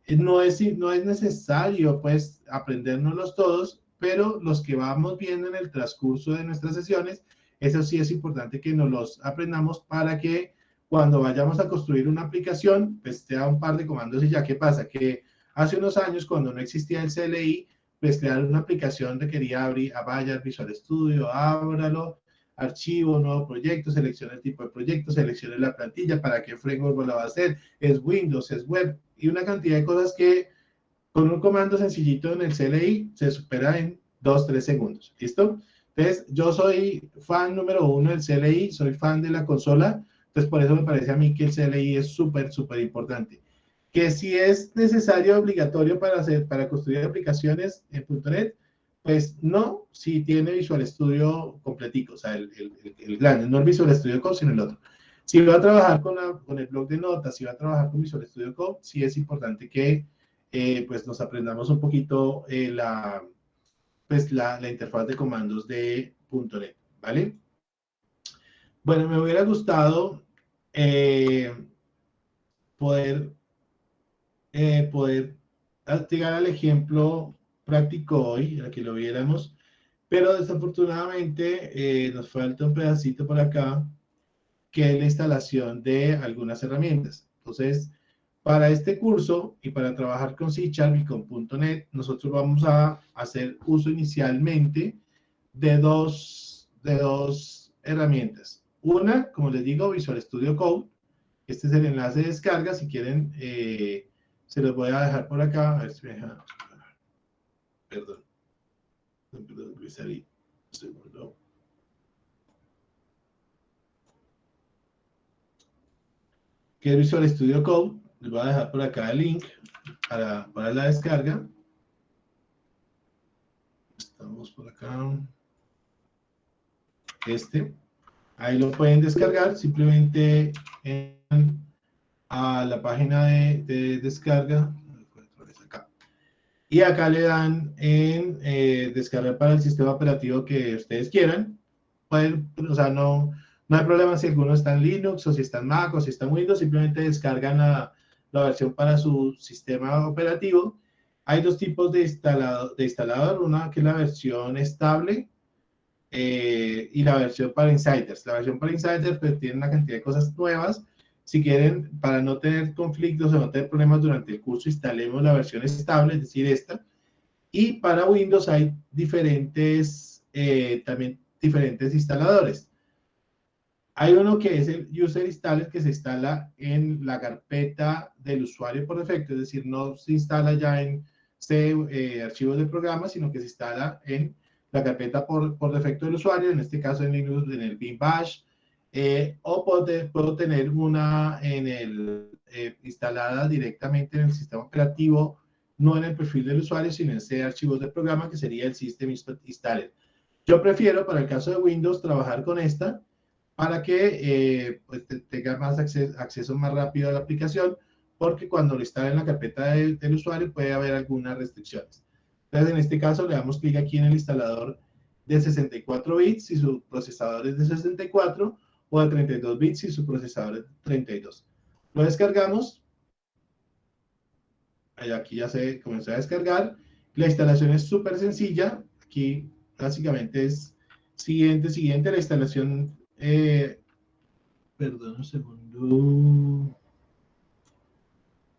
No es necesario, pues, aprendérnoslos todos, pero los que vamos viendo en el transcurso de nuestras sesiones, eso sí es importante que nos los aprendamos para que cuando vayamos a construir una aplicación, pues sea un par de comandos y ya. ¿Qué pasa? Que hace unos años, cuando no existía el CLI, pues crear una aplicación requería abrir vaya Visual Studio, ábralo, archivo, nuevo proyecto, seleccione el tipo de proyecto, seleccione la plantilla, para qué framework lo va a hacer, es Windows, es web, y una cantidad de cosas que con un comando sencillito en el CLI se supera en 2-3 segundos. ¿Listo? Entonces, yo soy fan número 1 del CLI, soy fan de la consola, entonces por eso me parece a mí que el CLI es súper, súper importante. Que si es necesario, obligatorio para construir aplicaciones en .NET, pues no, si tiene Visual Studio completico, o sea, el grande, no el Visual Studio Code, sino el otro. Si va a trabajar con el bloc de notas, si va a trabajar con Visual Studio Code, sí es importante que pues nos aprendamos un poquito la interfaz de comandos de .NET, ¿vale? Bueno, me hubiera gustado poder llegar al ejemplo práctico hoy, a que lo viéramos, pero desafortunadamente nos falta un pedacito por acá, que es la instalación de algunas herramientas. Entonces, para este curso y para trabajar con C# y con .NET, nosotros vamos a hacer uso inicialmente de dos herramientas. Una, como les digo, Visual Studio Code. Este es el enlace de descarga. Si quieren, se los voy a dejar por acá. A ver si me deja. Perdón, voy a salir un segundo. Que es Visual Studio Code. Les voy a dejar por acá el link para la descarga. Estamos por acá. Ahí lo pueden descargar. Simplemente a la página de descarga. Acá. Y acá le dan en descargar para el sistema operativo que ustedes quieran. Pueden, o sea, no hay problema si alguno está en Linux o si está en Mac o si está en Windows, simplemente descargan la versión para su sistema operativo. Hay dos tipos de instalador, una que es la versión estable y la versión para insiders. La versión para insiders pues, tiene una cantidad de cosas nuevas. Si quieren, para no tener conflictos o no tener problemas durante el curso, instalemos la versión estable, es decir, esta. Y para Windows hay también diferentes instaladores. Hay uno que es el User Installer, que se instala en la carpeta del usuario por defecto, es decir, no se instala ya en archivos de programa, sino que se instala en la carpeta por defecto del usuario, en este caso en Linux, en el bin bash, o puedo tener una instalada directamente en el sistema operativo, no en el perfil del usuario, sino en ese archivos de programa, que sería el System Installer. Yo prefiero, para el caso de Windows, trabajar con esta, para que pues, tenga más acceso más rápido a la aplicación, porque cuando lo instale en la carpeta del usuario puede haber algunas restricciones. Entonces, en este caso, le damos clic aquí en el instalador de 64 bits si su procesador es de 64, o de 32 bits si su procesador es de 32. Lo descargamos. Aquí ya se comenzó a descargar. La instalación es súper sencilla. Aquí básicamente es siguiente. La instalación... perdón un segundo.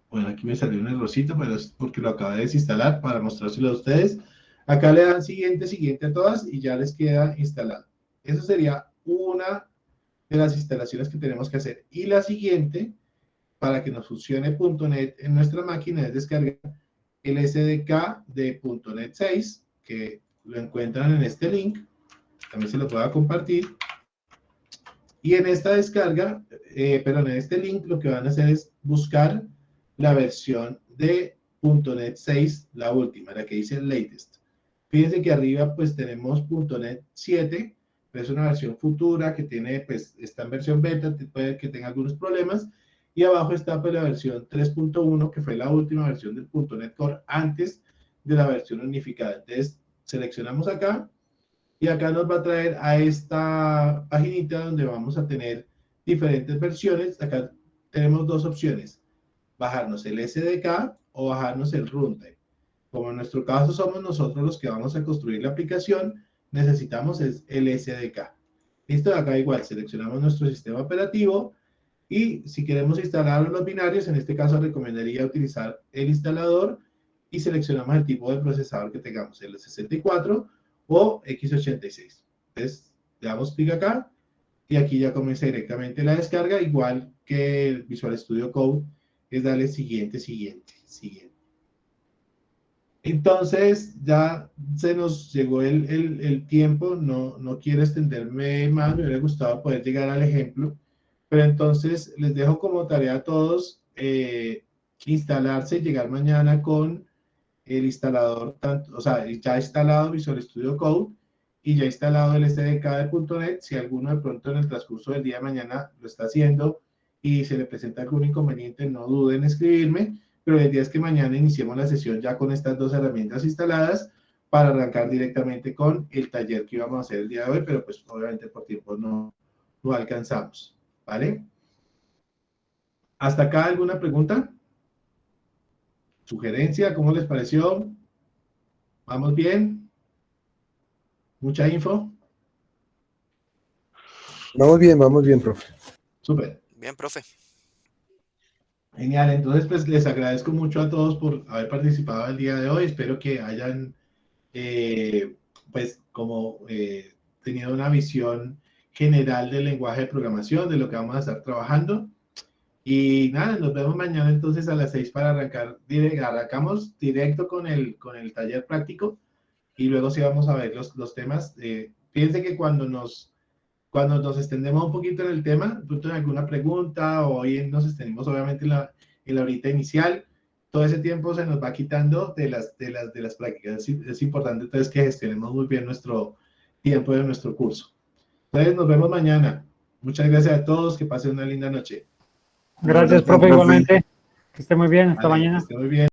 Bueno, aquí me salió un errorcito, pero es porque lo acabé de desinstalar para mostrárselo a ustedes. Acá le dan siguiente a todas y ya les queda instalado. Eso sería una de las instalaciones que tenemos que hacer. Y la siguiente para que nos funcione .NET en nuestra máquina es descargar el SDK de .NET 6, que lo encuentran en este link. También se lo puedo compartir. Y en esta descarga, en este link, lo que van a hacer es buscar la versión de .NET 6, la última, la que dice latest. Fíjense que arriba pues tenemos .NET 7, pero es una versión futura que tiene, pues está en versión beta, puede que tenga algunos problemas. Y abajo está pues la versión 3.1, que fue la última versión del .NET Core antes de la versión unificada. Entonces, seleccionamos acá. Y acá nos va a traer a esta paginita donde vamos a tener diferentes versiones. Acá tenemos dos opciones, bajarnos el SDK o bajarnos el runtime. Como en nuestro caso somos nosotros los que vamos a construir la aplicación, necesitamos el SDK. Listo, acá igual seleccionamos nuestro sistema operativo y si queremos instalar los binarios, en este caso recomendaría utilizar el instalador y seleccionamos el tipo de procesador que tengamos, el 64 o x86. Entonces, le damos clic acá y aquí ya comienza directamente la descarga, igual que el Visual Studio Code, es darle siguiente. Entonces, ya se nos llegó el tiempo, no quiero extenderme más, me hubiera gustado poder llegar al ejemplo, pero entonces les dejo como tarea a todos instalarse y llegar mañana con el instalador, o sea, ya instalado Visual Studio Code y ya instalado el SDK de .NET. Si alguno de pronto en el transcurso del día de mañana lo está haciendo y se le presenta algún inconveniente, no duden en escribirme, pero la idea es que mañana iniciemos la sesión ya con estas dos herramientas instaladas para arrancar directamente con el taller que íbamos a hacer el día de hoy, pero pues obviamente por tiempo no alcanzamos, ¿vale? ¿Hasta acá alguna pregunta? ¿Sugerencia? ¿Cómo les pareció? ¿Vamos bien? ¿Mucha info? Vamos bien, profe. Súper. Bien, profe. Genial, entonces pues les agradezco mucho a todos por haber participado el día de hoy. Espero que hayan pues como tenido una visión general del lenguaje de programación, de lo que vamos a estar trabajando. Y nada, nos vemos mañana entonces a las 6 para arrancar. Arrancamos directo con el taller práctico y luego sí vamos a ver los temas. Fíjense que cuando nos extendemos un poquito en el tema, tú tienes alguna pregunta o hoy nos extendimos obviamente en la horita inicial, todo ese tiempo se nos va quitando de las prácticas. Es importante entonces que gestionemos muy bien nuestro tiempo de nuestro curso. Entonces nos vemos mañana. Muchas gracias a todos, que pasen una linda noche. Gracias, profe, igualmente. Que esté muy bien, hasta mañana. Que esté muy bien.